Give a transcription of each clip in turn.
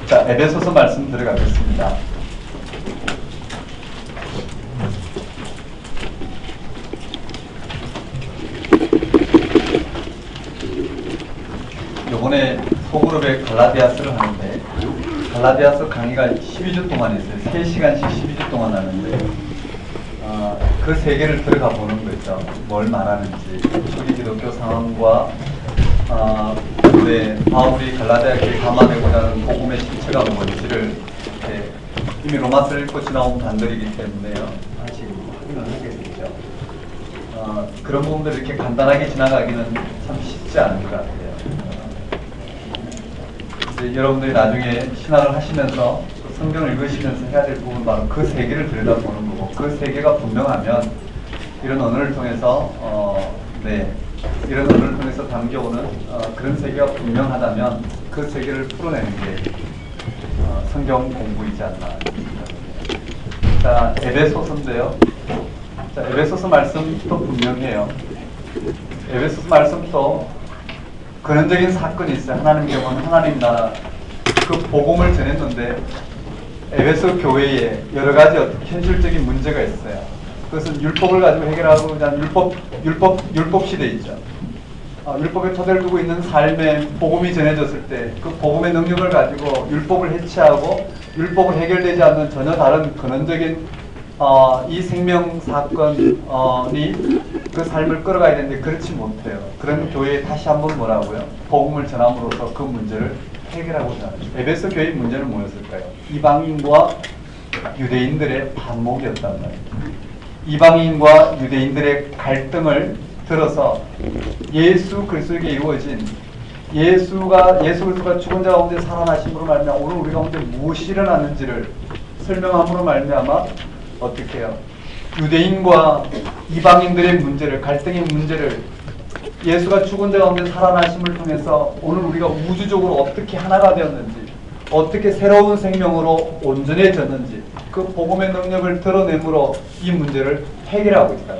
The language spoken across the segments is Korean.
자, 에베소서 말씀 들어가겠습니다. 요번에 소그룹에 갈라디아스를 하는데, 갈라디아스 강의가 12주 동안 있어요. 3시간씩 12주 동안 하는데, 그 세계를 들어가 보는 거죠. 뭘 말하는지, 초기 기독교 상황과 바울이 갈라디아 교회에 감안하고자 하는 복음의 실체가 뭔지를 이미 로마서를 읽고 지나온 단들이기 때문에요. 다시 확인을 하게 되죠. 그런 부분들을 이렇게 간단하게 지나가기는 참 쉽지 않은 것 같아요. 이제 여러분들이 나중에 신학을 하시면서 성경을 읽으시면서 해야 될 부분은 바로 그 세계를 들여다보는 거고, 그 세계가 분명하면 이런 언어를 통해서 이런 언어를 통해서 담겨오는 그런 세계가 분명하다면 그 세계를 풀어내는 게 성경 공부이지 않나 생각합니다. 자, 에베소서인데요. 자, 에베소서 말씀도 분명해요. 에베소서 말씀도 근원적인 사건이 있어요. 하나님 경험은 하나님 나라 그 복음을 전했는데 에베소 교회에 여러 가지 현실적인 문제가 있어요. 그것은 율법을 가지고 해결하고자 하는 율법 시대 있죠. 율법의 토대를 두고 있는 삶에 복음이 전해졌을 때 그 복음의 능력을 가지고 율법을 해체하고 율법을 해결되지 않는 전혀 다른 근원적인 이 생명 사건이 그 삶을 끌어가야 되는데 그렇지 못해요. 그런 교회에 다시 한번 뭐라고요? 복음을 전함으로써 그 문제를 해결하고자 하는. 에베소 교회의 문제는 뭐였을까요? 이방인과 유대인들의 반목이었단 말이에요. 이방인과 유대인들의 갈등을 들어서 예수 그리스도에게 이루어진 예수 그리스도가 죽은 자 가운데 살아나심으로 말미암아 오늘 우리 가운데 무엇이 일어났는지를 설명함으로 말미암아 어떻게 해요? 유대인과 이방인들의 문제를, 갈등의 문제를 예수가 죽은 자 가운데 살아나심을 통해서 오늘 우리가 우주적으로 어떻게 하나가 되었는지, 어떻게 새로운 생명으로 온전해졌는지 그 복음의 능력을 드러내므로 이 문제를 해결하고 있다.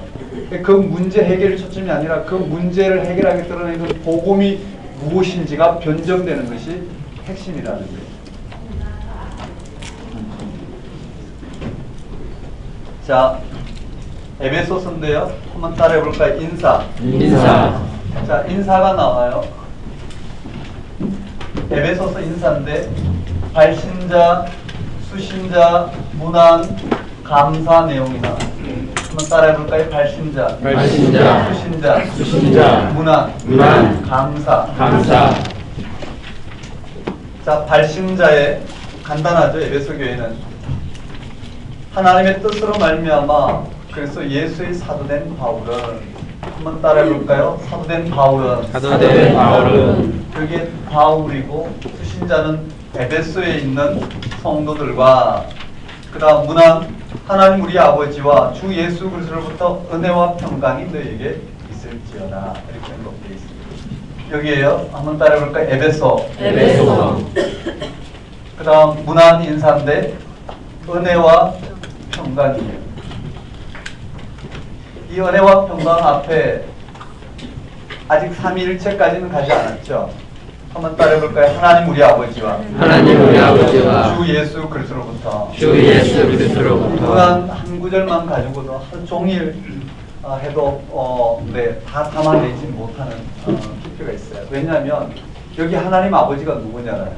그 문제 해결이 초점이 아니라 그 문제를 해결하게 드러내는 복음이 무엇인지가 변정되는 것이 핵심이라는 거예요. 자, 에베소서인데요. 한번 따라해볼까요? 인사. 자, 인사가 나와요. 에베소서 인사인데 발신자, 수신자, 문안, 감사 내용이 나와요. 한번 따라해볼까요? 발신자, 수신자, 문안, 감사. 자, 발신자의 간단하죠. 에베소 교회는 하나님의 뜻으로 말미암아 그래서 예수의 사도된 바울은 한번 따라해볼까요? 사도된 바울은 그게 바울이고 수신자는 에베소에 있는 성도들과 그 다음 문안 하나님 우리 아버지와 주 예수 그리스도로부터 은혜와 평강이 너에게 있을지어다 이렇게 언급되어 있습니다. 여기에요. 한번 따라해볼까요? 에베소. 그 다음 문안 인사인데 은혜와 평강이에요. 이 은혜와 평강 앞에 아직 삼위일체까지는 가지 않았죠. 한번 따라해볼까요? 하나님 우리 아버지와 주 예수 그리스도로부터 문안 한 구절만 가지고도 하루 종일 해도 다 담아내지 못하는 깊이가 있어요. 왜냐하면 여기 하나님 아버지가 누구냐라는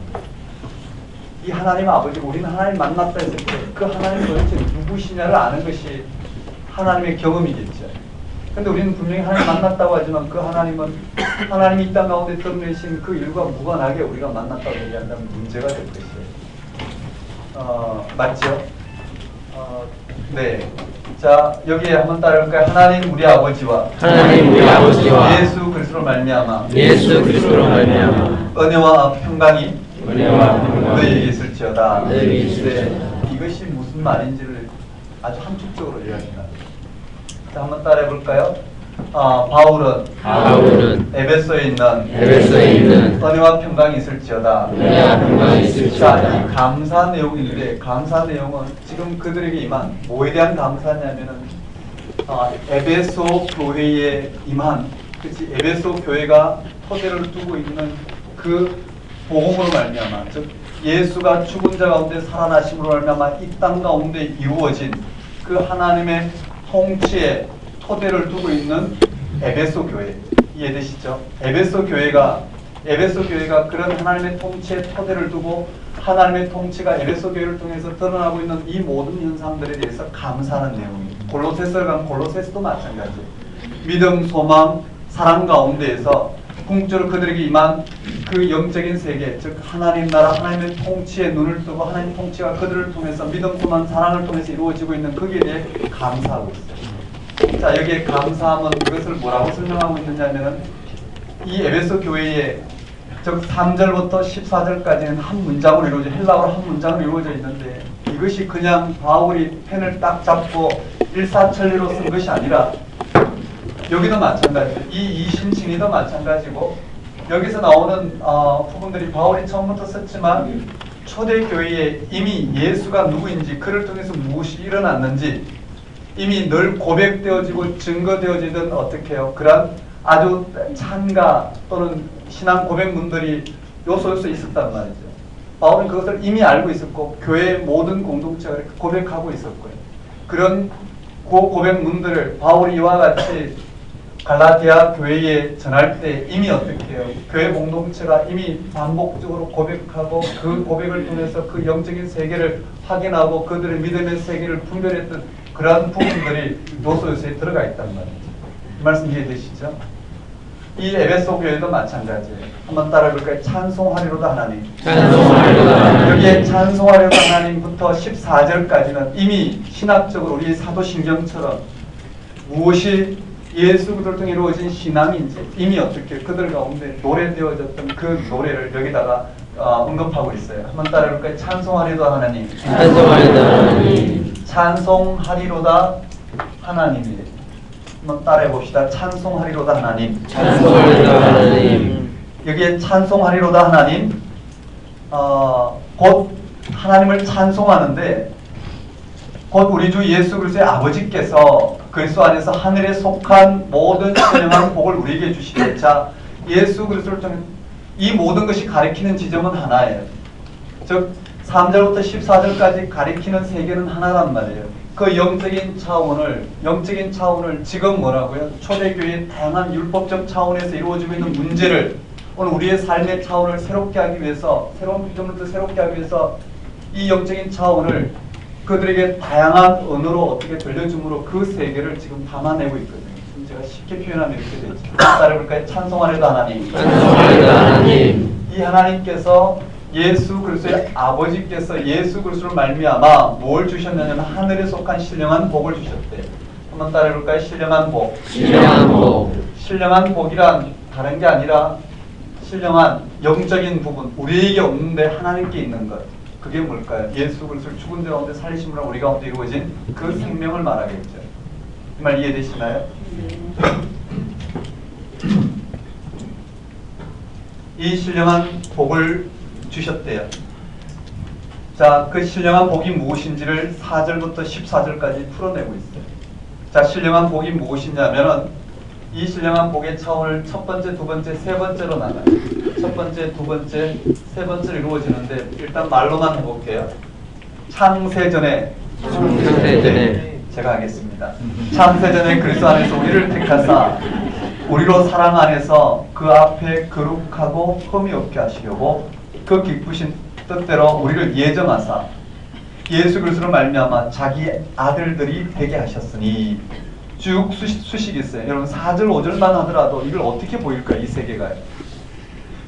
이 하나님 아버지, 우리는 하나님 만났다 했을 때 그 하나님 도대체 누구시냐를 아는 것이 하나님의 경험이겠죠. 근데 우리는 분명히 하나님 만났다고 하지만 그 하나님은 하나님이 이 땅 가운데 드러내신 그 일과 무관하게 우리가 만났다고 얘기한다면 문제가 될 것이에요. 맞죠? 네. 자, 여기에 한번 따라할까요? 하나님 우리 아버지와 예수 그리스도로 말미암아 은혜와 평강이 너희에게 있을지어다. 네, 이것이 무슨 말인지를 아주 함축적으로 이야기합니다. 자, 한번 따라해볼까요? 바울은 에베소에 있는 은혜와 평강이 있을지어다. 자, 이 감사 내용인데 감사 내용은 지금 그들에게 임한 뭐에 대한 감사냐면은 에베소 교회에 임한, 그치? 에베소 교회가 토대를 두고 있는 그 복음으로 말미암아, 즉 예수가 죽은 자 가운데 살아나심으로 말미암아 이 땅 가운데 이루어진 그 하나님의 통치에 토대를 두고 있는 에베소 교회, 이해되시죠? 에베소 교회가 그런 하나님의 통치에 토대를 두고 하나님의 통치가 에베소 교회를 통해서 드러나고 있는 이 모든 현상들에 대해서 감사하는 내용입니다. 골로새서를 가면 골로새서도 마찬가지예요. 믿음, 소망, 사랑 가운데에서 궁극적으로 그들에게 임한 그 영적인 세계, 즉 하나님 나라, 하나님의 통치에 눈을 뜨고 하나님의 통치가 그들을 통해서 믿음, 소망, 사랑을 통해서 이루어지고 있는 거기에 대해 감사하고 있어요. 자, 여기에 감사함은 이것을 뭐라고 설명하고 있느냐면은 이 에베소 교회의 즉 3절부터 14절까지는 한 문장으로 이루어져, 헬라어로 한 문장으로 이루어져 있는데 이것이 그냥 바울이 펜을 딱 잡고 일사천리로 쓴 것이 아니라 여기도 마찬가지예요. 이 이심칭의도 마찬가지고 여기서 나오는 부분들이 바울이 처음부터 썼지만 초대교회에 이미 예수가 누구인지 그를 통해서 무엇이 일어났는지 이미 늘 고백되어지고 증거되어지던 어떻게 해요? 그런 아주 찬가 또는 신앙 고백문들이 요소 있었단 말이죠. 바울은 그것을 이미 알고 있었고 교회의 모든 공동체가 고백하고 있었고요. 그런 고백문들을 바울이 이와 같이 갈라디아 교회에 전할 때 이미 어떻게 해요? 교회 공동체가 이미 반복적으로 고백하고 그 고백을 통해서 그 영적인 세계를 확인하고 그들의 믿음의 세계를 분별했던 그러한 부분들이 요소에 들어가 있단 말이죠. 이 말씀 이해되시죠? 이 에베소 교회도 마찬가지예요. 한번 따라해볼까요? 찬송하리로다 하나님. 찬송하리로다. 여기에 찬송하리로다 하나님부터 14절까지는 이미 신학적으로 우리 사도신경처럼 무엇이 예수 그리스도를 통해 이루어진 신앙인지 이미 어떻게 그들 가운데 노래되어졌던 그 노래를 여기다가 언급하고 있어요. 한번 따라해볼까요? 찬송하리로다 하나님. 찬송하리로다 하나님. 찬송하리로다 하나님이에요. 한번 따라해봅시다. 찬송하리로다 하나님. 찬송하리로다 하나님. 여기에 찬송하리로다 하나님, 곧 하나님을 찬송하는데 곧 우리 주 예수 그리스도의 아버지께서 그리스도 안에서 하늘에 속한 모든 신령한 복을 우리에게 주시되, 자, 예수 그리스도를 통해 이 모든 것이 가리키는 지점은 하나예요. 즉 3절부터 14절까지 가리키는 세계는 하나란 말이에요. 그 영적인 차원을 지금 뭐라고요? 초대교회의 다양한 율법적 차원에서 이루어지고 있는 문제를 오늘 우리의 삶의 차원을 새롭게 하기 위해서, 새로운 피조물도 새롭게 하기 위해서 이 영적인 차원을 그들에게 다양한 언어로 어떻게 들려줌으로 그 세계를 지금 담아내고 있거든요. 제가 쉽게 표현하면 이렇게 되죠. 따라해볼까요? 찬송하리로다 하나님. 찬송하리로다 하나님. 이 하나님께서 예수 그리스도의 아버지께서 예수 그리스도를 말미암아 뭘 주셨냐면 하늘에 속한 신령한 복을 주셨대요. 한번 따라해볼까요? 신령한 복. 신령한 복. 신령한 복이란 다른 게 아니라 신령한 영적인 부분, 우리에게 없는데 하나님께 있는 것. 그게 뭘까요? 예수 그리스도를 죽은 자 가운데 살리심으로 우리 가운데 이루어진 그 생명을 말하겠죠. 이 말 이해되시나요? 이 신령한 복을 주셨대요. 자, 그 신령한 복이 무엇인지를 4절부터 14절까지 풀어내고 있어요. 자, 신령한 복이 무엇이냐면은 이 신령한 복의 차원을 첫 번째, 두 번째, 세 번째로 나가요. 첫 번째, 두 번째, 세 번째로 이루어지는데 일단 말로만 해볼게요. 창세전에 제가 하겠습니다. 창세전에 그리스도 안에서 우리를 택하사 우리로 사랑 안에서 그 앞에 거룩하고 흠이 없게 하시려고 그 기쁘신 뜻대로 우리를 예정하사 예수 그리스도로 말미암아 자기 아들들이 되게 하셨으니. 쭉 수식이 있어요. 여러분 4절 5절만 하더라도 이걸 어떻게 보일까요? 이 세계가요.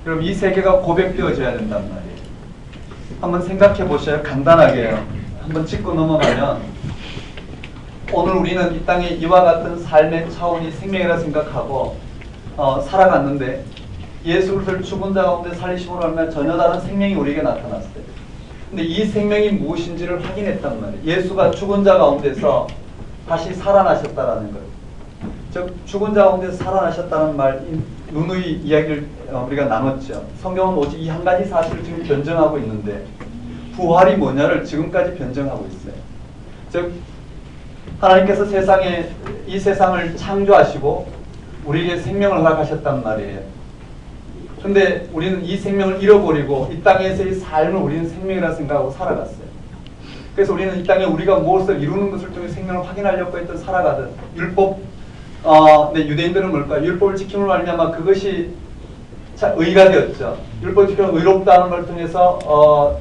여러분 이 세계가 고백되어져야 된단 말이에요. 한번 생각해 보셔요. 간단하게요. 한번 짚고 넘어가면 오늘 우리는 이 땅에 이와 같은 삶의 차원이 생명이라 생각하고 살아갔는데 예수 그리스도를 죽은 자 가운데 살리심으로 하면 전혀 다른 생명이 우리에게 나타났어요. 근데 이 생명이 무엇인지를 확인했단 말이에요. 예수가 죽은 자 가운데서 다시 살아나셨다라는 것. 즉 죽은 자 가운데서 살아나셨다는 말, 누누이 이야기를 우리가 나눴죠. 성경은 오직 이 한 가지 사실을 지금 변증하고 있는데 부활이 뭐냐를 지금까지 변증하고 있어요. 즉 하나님께서 이 세상을 창조하시고 우리에게 생명을 허락하셨단 말이에요. 근데 우리는 이 생명을 잃어버리고 이 땅에서의 삶을 우리는 생명이라 생각하고 살아갔어요. 그래서 우리는 이 땅에 우리가 무엇을 이루는 것을 통해 생명을 확인하려고 했던 살아가던 율법, 네, 유대인들은 뭘까요? 율법을 지킴으로 말미암아 그것이 의가 되었죠. 율법을 지키면 의롭다는 걸 통해서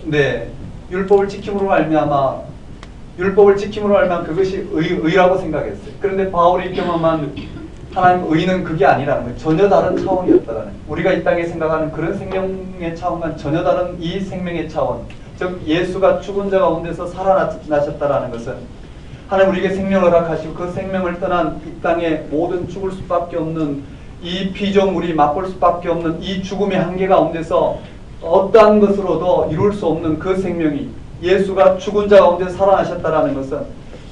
네, 율법을 지킴으로 말미암아 그것이 의라고 생각했어요. 그런데 바울이 경험한 하나님 의는 그게 아니라는 거예요. 전혀 다른 차원이었다라는 거예요. 우리가 이 땅에 생각하는 그런 생명의 차원과는 전혀 다른 이 생명의 차원, 즉 예수가 죽은 자 가운데서 살아나셨다라는 것은 하나님 우리에게 생명을 허락하시고 그 생명을 떠난 이 땅에 모든 죽을 수밖에 없는 이 피조물이 맛볼 수밖에 없는 이 죽음의 한계 가운데서 어떠한 것으로도 이룰 수 없는 그 생명이 예수가 죽은 자 가운데 살아나셨다라는 것은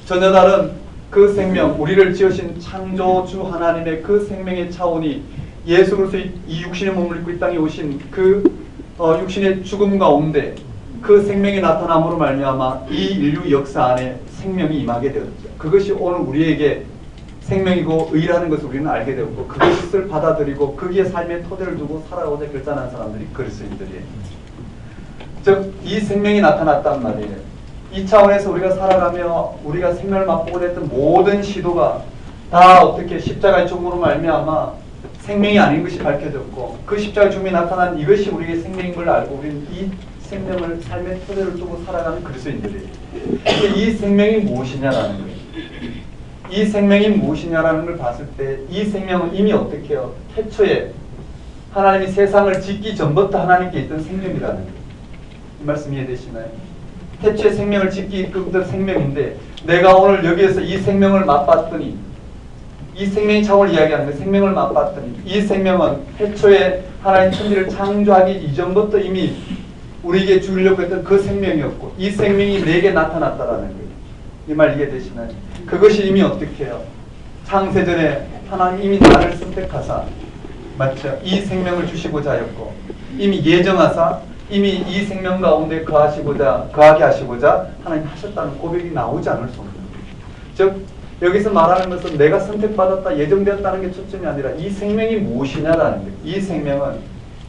전혀 다른 그 생명, 우리를 지으신 창조주 하나님의 그 생명의 차원이 예수 그리스도의 이 육신의 몸을 입고 이 땅에 오신 그 육신의 죽음 가운데 그 생명이 나타남으로 말미암아 이 인류 역사 안에 생명이 임하게 되었죠. 그것이 오늘 우리에게 생명이고 의라는 것을 우리는 알게 되었고 그것을 받아들이고 거기에 삶의 토대를 두고 살아오자 결단한 사람들이 그리스도인들이에요. 즉 이 생명이 나타났단 말이에요. 이 차원에서 우리가 살아가며 우리가 생명을 맛보고 됐던 모든 시도가 다 어떻게 십자가의 죽음으로 말미암아 생명이 아닌 것이 밝혀졌고 그 십자가의 죽음이 나타난 이것이 우리에게 생명인 걸 알고 우리는 이 생명을 삶의 토대를 두고 살아가는 그리스도인들이에요. 이 생명이 무엇이냐라는 거예요. 이 생명이 무엇이냐라는 걸 봤을 때 이 생명은 이미 어떻게 해요? 태초에 하나님이 세상을 짓기 전부터 하나님께 있던 생명이라는 거예요. 이 말씀 이해되시나요? 태초에 생명을 짓기 전부터 생명인데 내가 오늘 여기에서 이 생명을 맛봤더니 이 생명의 차원을 이야기하는 거예요. 생명을 맛봤더니 이 생명은 태초에 하나님 천지를 창조하기 이전부터 이미 우리에게 주려고 했던 그 생명이었고 이 생명이 내게 나타났다라는 거예요. 이 말 이해되시나요? 그것이 이미 어떻게 해요? 창세전에 하나님 이미 나를 선택하사 맞죠? 이 생명을 주시고자 하였고 이미 예정하사 이미 이 생명 가운데 거하게 하시고자 하나님 하셨다는 고백이 나오지 않을 수 없는 거예요. 즉 여기서 말하는 것은 내가 선택받았다 예정되었다는 게 초점이 아니라 이 생명이 무엇이냐라는 거예요. 이 생명은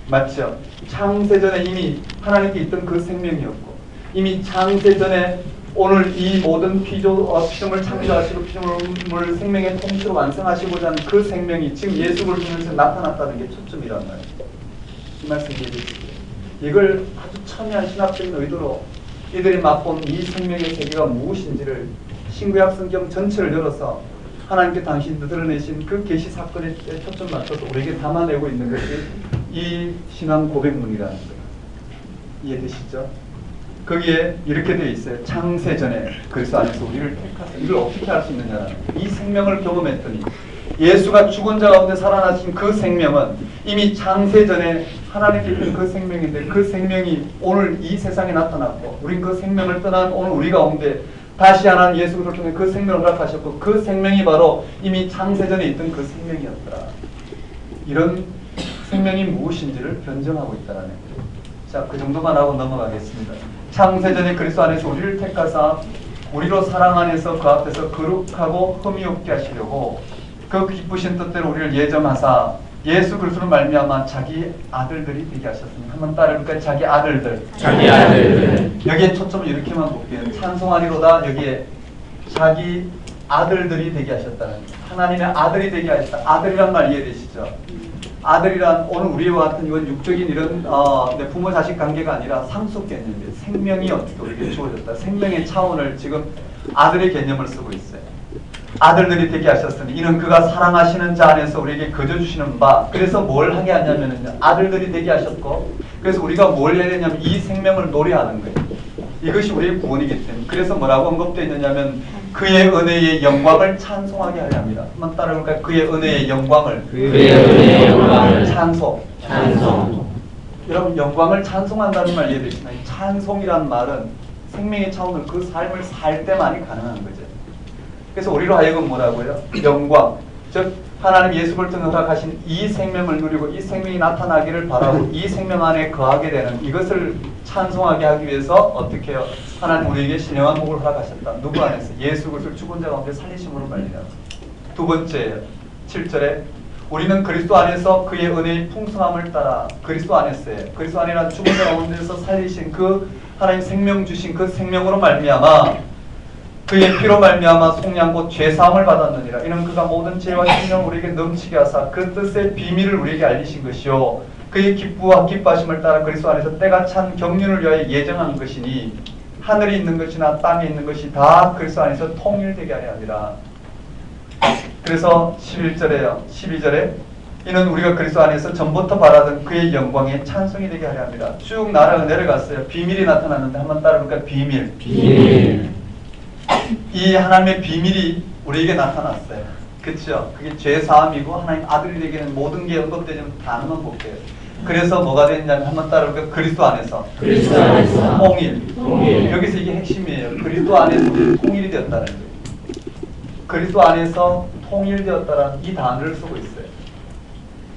맞죠? 창세전에 이미 하나님께 있던 그 생명이었고 이미 창세전에 오늘 이 모든 피조물 창조하시고 피조물 생명의 통치로 완성하시고자 하는 그 생명이 지금 예수를 통해서 나타났다는 게 초점이란 말이에요. 이 말씀 이해되시죠? 이걸 아주 첨예한 신학적인 의도로 이들이 맛본 이 생명의 세계가 무엇인지를 신구약 성경 전체를 열어서 하나님께 당신이 드러내신 그 계시 사건에 초점 맞춰서 우리에게 담아내고 있는 것이 이 신앙 고백문이라는 거예요. 이해되시죠? 거기에 이렇게 되어 있어요. 창세전에 그리스도 안에서 우리를 택하사. 이걸 어떻게 할 수 있느냐? 이 생명을 경험했더니 예수가 죽은 자 가운데 살아나신 그 생명은 이미 창세전에 하나님께 있던 그 생명인데 그 생명이 오늘 이 세상에 나타났고 우린 그 생명을 떠난 오늘 우리 가운데 다시 하나님 예수 그리스도를 통해 그 생명을 허락하셨고 그 생명이 바로 이미 창세전에 있던 그 생명이었더라. 이런 생명이 무엇인지를 변증하고 있다는 거예요. 자, 그 정도만 하고 넘어가겠습니다. 창세전에 그리스도 안에서 우리를 택하사 우리로 사랑 안에서 그 앞에서 거룩하고 흠이 없게 하시려고 그 기쁘신 뜻대로 우리를 예정하사 예수 그리스도로 말미암아 자기 아들들이 되게 하셨습니다. 한번 따라해볼까요? 자기 아들들. 자기 아들들. 여기에 초점을 이렇게만 볼게요. 찬송하리로다. 여기에 자기 아들들이 되게 하셨다는 거예요. 하나님의 아들이 되게 하셨다. 아들이란 말 이해되시죠? 아들이란 오늘 우리와 같은 이건 육적인 이런 내 부모 자식 관계가 아니라 상속 개념이에요. 생명이 어떻게 우리에게 주어졌다. 생명의 차원을 지금 아들의 개념을 쓰고 있어요. 아들들이 되게 하셨으니 이는 그가 사랑하시는 자 안에서 우리에게 거저 주시는 바. 그래서 뭘 하게 하냐면요. 아들들이 되게 하셨고 그래서 우리가 뭘 해야 되냐면 이 생명을 노래하는 거예요. 이것이 우리의 구원이기 때문에. 그래서 뭐라고 언급되어 있느냐면 그의 은혜의 영광을 찬송하게 하려 합니다. 한번 따라해볼까요? 그의 은혜의 영광을. 그의 은혜의 영광을. 찬송. 찬송. 여러분 영광을 찬송한다는 말 이해되시나요? 찬송이란 말은 생명의 차원을 그 삶을 살 때만이 가능한 거죠. 그래서 우리로 하여금 뭐라고요? 영광. 즉 하나님 예수를 통해 허락하신 이 생명을 누리고 이 생명이 나타나기를 바라고 이 생명 안에 거하게 되는 이것을 찬송하게 하기 위해서 어떻게 해요? 하나님 우리에게 신령한 복을 허락하셨다. 누구 안에서? 예수 그리스도를 죽은 자 가운데 살리심으로 말미암아. 두 번째예요. 7절에 우리는 그리스도 안에서 그의 은혜의 풍성함을 따라 그리스도 안에서요. 그리스도 안이란 죽은 자 가운데서 살리신 그 하나님 생명 주신 그 생명으로 말미암아 그의 피로 말미암아 속량 곧 죄사함을 받았느니라. 이는 그가 모든 죄와 생명을 우리에게 넘치게 하사 그 뜻의 비밀을 우리에게 알리신 것이요 그의 기뻐하심을 따라 그리스도 안에서 때가 찬 경륜을 위하여 예정한 것이니 하늘에 있는 것이나 땅에 있는 것이 다 그리스도 안에서 통일되게 하려 함이라. 그래서 11절에요. 12절에 이는 우리가 그리스도 안에서 전부터 바라던 그의 영광에 찬송이 되게 하려 합니다. 쭉 나라가 내려갔어요. 비밀이 나타났는데 한번 따라볼까요? 비밀. 이 하나님의 비밀이 우리에게 나타났어요. 그렇죠? 그게 죄사함이고 하나님 아들이 되기는 모든 게 언급되지만 단어만 볼게요. 그래서 뭐가 됐냐면 한번 따라볼까요? 그리스도 안에서 통일. 여기서 이게 핵심이에요. 그리스도 안에서 통일이 되었다는 거예요. 그리스도 안에서 통일되었다라는 이 단어를 쓰고 있어요.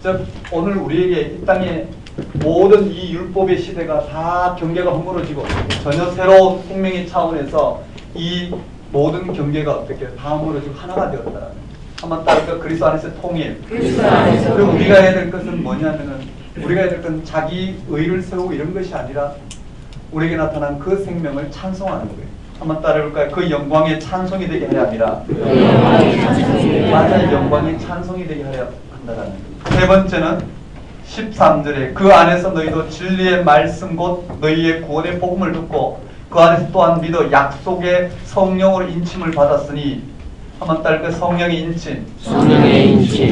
즉 오늘 우리에게 이 땅에 모든 이 율법의 시대가 다 경계가 허물어지고 전혀 새로운 생명의 차원에서 이 모든 경계가 어떻게 다 허물어지고 하나가 되었다라는 거예요. 한번 따라서 그리스도 안에서 통일. 그리고 우리가 해야 될 것은 뭐냐면은 우리가 해야 될 것은 자기 의를 세우고 이런 것이 아니라 우리에게 나타난 그 생명을 찬송하는 거예요. 한번 따라볼까요? 그 영광의 찬송이 되게 하려 합니다. 맞아요. 영광의 찬송이 되게 하려 한다라는 거예요. 세 번째는 13절에 그 안에서 너희도 진리의 말씀 곧 너희의 구원의 복음을 듣고 그 안에서 또한 믿어 약속의 성령으로 인침을 받았으니 한번 따라볼까요? 성령의 인침.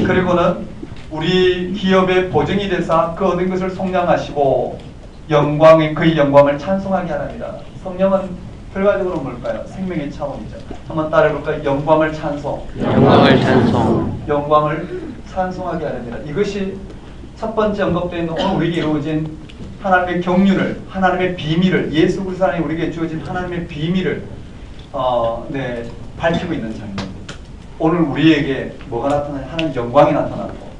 그리고는 우리 기업의 보증이 되사 그 얻은 것을 속량하시고 그의 영광을 찬송하게 하랍니다. 성령은 결과적으로 뭘까요? 생명의 차원이죠. 한번 따라해볼까요? 영광을 찬송하게 하랍니다. 이것이 첫 번째 언급되어 있는 오늘 우리에게 이루어진 하나님의 경륜을, 하나님의 비밀을, 예수 그리스도 안에 우리에게 주어진 하나님의 비밀을 밝히고 있는 장면입니다. 오늘 우리에게 뭐가 나타나요? 하나님의 영광이 나타나고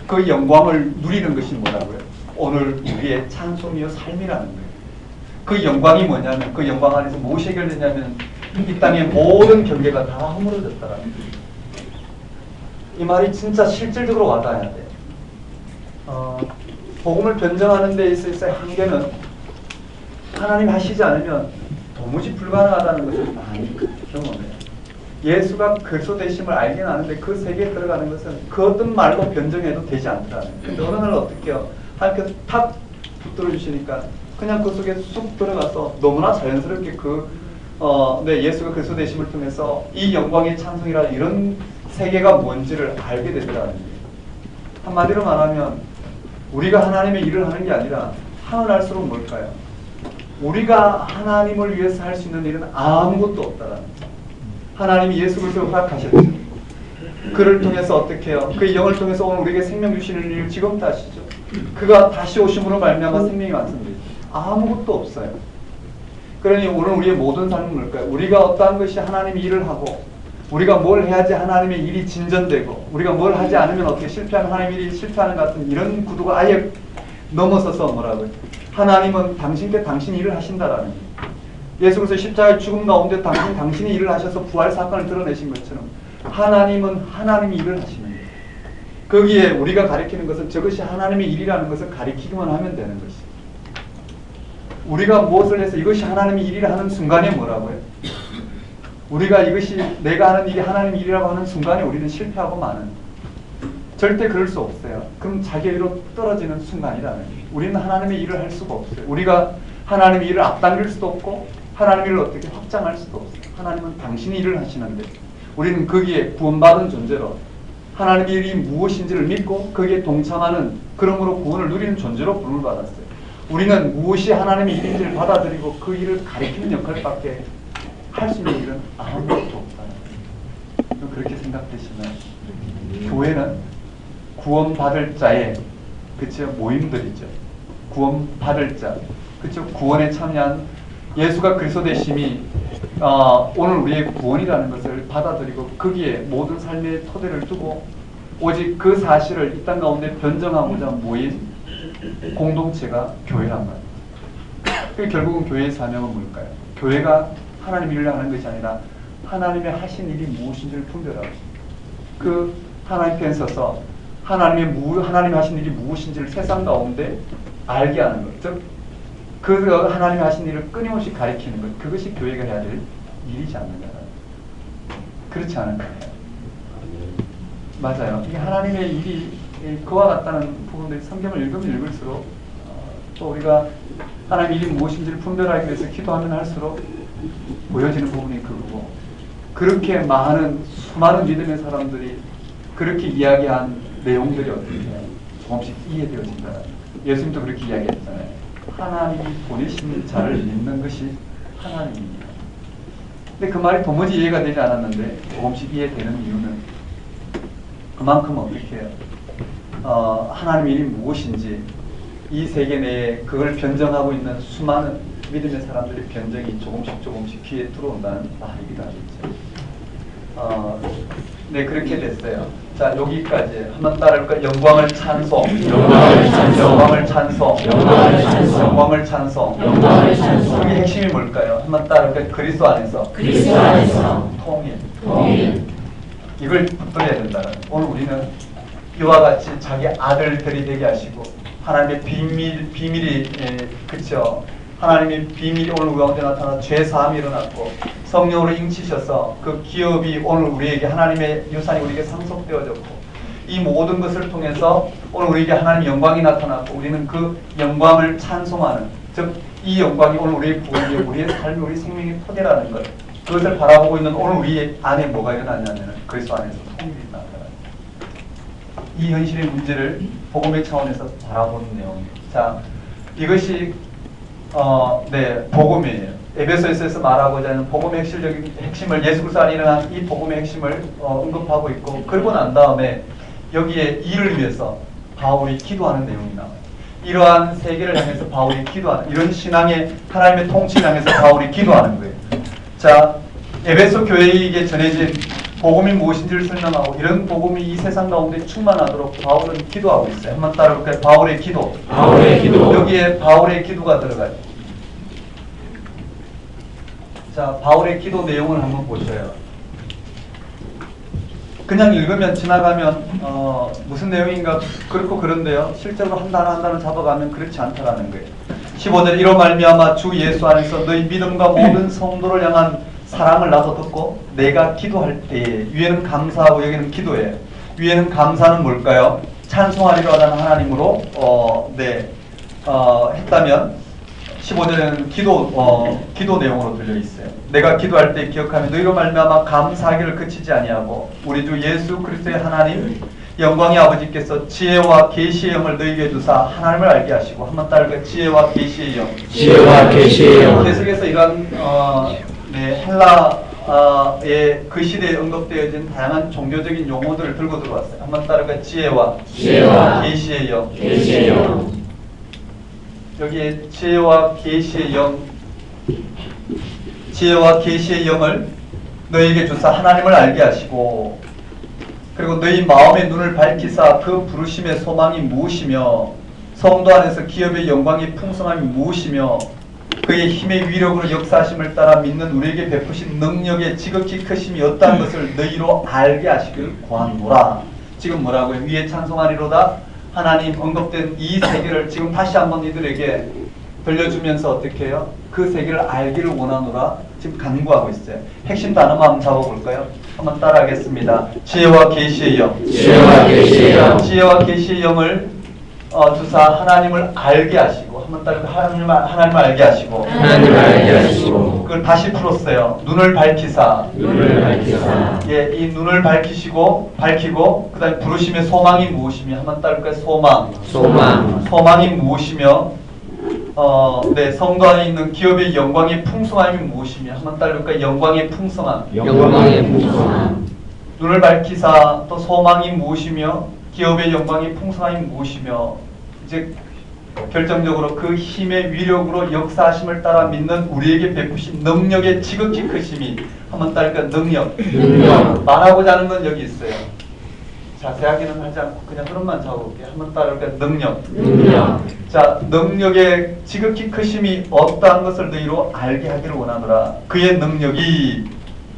그 영광을 누리는 것이 뭐라고요? 오늘 우리의 찬송이요 삶이라는 거예요. 그 영광이 뭐냐면 그 영광 안에서 무엇이 해결되냐면 이 땅의 모든 경계가 다 허물어졌다라는 거예요. 이 말이 진짜 실질적으로 와닿아야 돼요. 복음을 변정하는 데 있어서의 한계는 하나님 하시지 않으면 도무지 불가능하다는 것을 많이 경험해요. 예수가 그리스도 되심을 알긴 아는데 그 세계에 들어가는 것은 그 어떤 말로 변정해도 되지 않더라는 거예요. 근데 어느 날 어떻게 해요? 하나님께서 탁 붙들어 주시니까 그냥 그 속에 쑥 들어가서 너무나 자연스럽게 예수가 그리스도 되심을 통해서 이 영광의 찬송이라 이런 세계가 뭔지를 알게 되더라는 거예요. 한마디로 말하면 우리가 하나님의 일을 하는 게 아니라 하늘 할수록 뭘까요? 우리가 하나님을 위해서 할 수 있는 일은 아무것도 없다라는 거예요. 하나님이 예수 그리스도를 허락하셨죠. 그를 통해서 어떻게 해요? 그 영을 통해서 오늘 우리에게 생명 주시는 일을 지금도 하시죠. 그가 다시 오심으로 말미암아 생명이 완성되죠. 아무것도 없어요. 그러니 오늘 우리의 모든 삶은 뭘까요? 우리가 어떠한 것이 하나님의 일을 하고 우리가 뭘 해야지 하나님의 일이 진전되고 우리가 뭘 하지 않으면 어떻게 실패하는 하나님의 일이 실패하는 것 같은 이런 구도가 아예 넘어서서 뭐라고요? 하나님은 당신께 당신 일을 하신다라는 거예요. 예수 그리스도 십자가의 죽음 가운데 당신이 일을 하셔서 부활 사건을 드러내신 것처럼 하나님은 하나님이 일을 하시는 거예요. 거기에 우리가 가리키는 것은 저것이 하나님의 일이라는 것을 가리키기만 하면 되는 것이에요. 우리가 무엇을 해서 이것이 하나님의 일이라 하는 순간에 뭐라고요? 우리가 이것이 내가 하는 일이 하나님의 일이라고 하는 순간에 우리는 실패하고 마는 절대 그럴 수 없어요. 그럼 자기로 떨어지는 순간이라는 거예요. 우리는 하나님의 일을 할 수가 없어요. 우리가 하나님의 일을 앞당길 수도 없고 하나님의 일을 어떻게 확장할 수도 없어요. 하나님은 당신이 일을 하시는데 우리는 거기에 구원받은 존재로 하나님의 일이 무엇인지를 믿고 거기에 동참하는 그러므로 구원을 누리는 존재로 부름을 받았어요. 우리는 무엇이 하나님의 일인지를 받아들이고 그 일을 가리키는 역할밖에 할 수 있는 일은 아무것도 없다. 그렇게 생각되시나요? 교회는 구원받을 자의 그쵸 모임들이죠. 구원받을 자, 그쵸 구원에 참여한 예수가 그리스도 되심이 오늘 우리의 구원이라는 것을 받아들이고 거기에 모든 삶의 토대를 두고 오직 그 사실을 이 땅 가운데 변정하고자 모인 공동체가 교회란 말이에요. 결국은 교회의 사명은 뭘까요? 교회가 하나님 일을 하는 것이 아니라 하나님의 하신 일이 무엇인지를 분별하고 그 하나님 편에 서서 하나님이 하신 일이 무엇인지를 세상 가운데 알게 하는 것. 즉, 그 하나님이 하신 일을 끊임없이 가리키는 것. 그것이 교회가 해야 될 일이지 않느냐. 그렇지 않을까요? 맞아요. 이게 하나님의 일이 그와 같다는 부분들이 성경을 읽으면 읽을수록 또 우리가 하나님의 일이 무엇인지를 분별하기 위해서 기도하면 할수록 보여지는 부분이 그거고, 그렇게 수많은 믿음의 사람들이 그렇게 이야기한 내용들이 어떻게 조금씩 이해되어진다. 예수님도 그렇게 이야기했잖아요. 하나님이 보내신 자를 믿는 것이 하나님입니다. 근데 그 말이 도무지 이해가 되지 않았는데 조금씩 이해되는 이유는 그만큼 어떻게 해요? 하나님의 일이 무엇인지 이 세계 내에 그걸 변정하고 있는 수많은 믿음의 사람들의 변정이 조금씩 귀에 들어온다는 말이기도 하겠죠. 네, 그렇게 됐어요. 자, 여기까지 한번 따라할까요? 영광을 찬송, 영광을 찬송, 영광을 찬송, 영광을 찬송, 영광을 찬송, 영광을 찬송. 그게 핵심이 뭘까요? 한번 따라할까요? 그리스도 안에서 그리스도 안에서 통일. 이걸 붙들어야 된다는. 오늘 우리는 이와 같이 자기 아들들이 되게 하시고 하나님의 비밀이 그렇죠. 하나님의 비밀이 오늘 우리 가운데 나타나 죄사함이 일어났고 성령으로 인치셔서 그 기업이 오늘 우리에게 하나님의 유산이 우리에게 상속되어졌고 이 모든 것을 통해서 오늘 우리에게 하나님의 영광이 나타났고 우리는 그 영광을 찬송하는, 즉 이 영광이 오늘 우리의 삶이 우리 생명의 토대라는 것, 그것을 바라보고 있는 오늘 우리 안에 뭐가 일어났냐면 그리스도 안에서 통일이 나타나요. 이 현실의 문제를 복음의 차원에서 바라보는 내용이에요. 자, 이것이 복음이에요. 에베소서에서 말하고자 하는 복음의 핵심을 예수 그리스도 안에 일어난 이 복음의 핵심을 언급하고 있고, 그러고 난 다음에 여기에 이를 위해서 바울이 기도하는 내용이 나와요. 이러한 세계를 향해서 바울이 기도하는, 이런 신앙의 하나님의 통치를 향해서 바울이 기도하는 거예요. 자, 에베소 교회에게 전해진 복음이 무엇인지를 설명하고 이런 복음이 이 세상 가운데 충만하도록 바울은 기도하고 있어요. 한번 따라볼까요? 바울의 기도. 바울의 기도. 여기에 바울의 기도가 들어가요. 자, 바울의 기도 내용을 한번 보셔요. 그냥 읽으면 지나가면 무슨 내용인가 그렇고 그런데요. 실제로 한 단어 잡아가면 그렇지 않다라는 거예요. 15절 이로 말미암아 주 예수 안에서 너희 믿음과 모든 성도를 향한 사랑을 나도 듣고 내가 기도할 때에, 위에는 감사하고 여기는 기도예요. 위에는 감사는 뭘까요? 찬송하리로 하는 하나님으로 했다면 15절에는 기도 내용으로 들려 있어요. 내가 기도할 때 기억하며 너희로 말미암아 감사하기를 그치지 아니하고 우리 주 예수 그리스도의 하나님 영광의 아버지께서 지혜와 계시의 영을 너희에게 주사 하나님을 알게 하시고, 한번 따라할까요? 지혜와 계시의 영. 지혜와 계시의 영. 계속해서 이런 헬라의 그 시대에 언급되어진 다양한 종교적인 용어들을 들고 들어왔어요. 한번 따라할까요? 지혜와 계시의 영. 계시의 영. 여기에 지혜와 계시의 영, 지혜와 계시의 영을 너희에게 주사 하나님을 알게 하시고, 그리고 너희 마음의 눈을 밝히사 그 부르심의 소망이 무엇이며 성도 안에서 기업의 영광의 풍성함이 무엇이며 그의 힘의 위력으로 역사하심을 따라 믿는 우리에게 베푸신 능력의 지극히 크심이 어떠한 것을 너희로 알게 하시길 구하노라. 지금 뭐라고요? 위에 찬송하리로다. 하나님 언급된 이 세계를 지금 다시 한번 이들에게 들려주면서 어떻게 해요? 그 세계를 알기를 원하노라 지금 간구하고 있어요. 핵심 단어만 한번 잡아볼까요? 한번 따라하겠습니다. 지혜와 계시의 영. 지혜와 계시의 영. 지혜와 계시의 영을 주사 하나님을 알게 하시고, 한번 따라 하나님을 알게 하시고, 하나님을 알게 하시고, 그걸 다시 풀었어요. 눈을 밝히사. 눈을 밝히사. 예, 이 눈을 밝히고 그다음에 부르심의 소망이 무엇이며, 한번 따를까요? 소망이 무엇이며, 성도 안에 있는 기업의 영광의 풍성함이 무엇이며, 한번 따를까요? 영광의 풍성함. 눈을 밝히사 또 소망이 무엇이며 기업의 영광의 풍성함이 무엇이며, 이제 결정적으로 그 힘의 위력으로 역사하심을 따라 믿는 우리에게 베푸신 능력의 지극히 크심이, 한번 따를까요? 능력. 말하고자 하는 건 여기 있어요. 자세하게는 하지 않고 그냥 흐름만 잡아볼게요. 한번 따를까요? 능력. 자, 능력의 지극히 크심이 어떠한 것을 너희로 알게 하기를 원하노라. 그의 능력이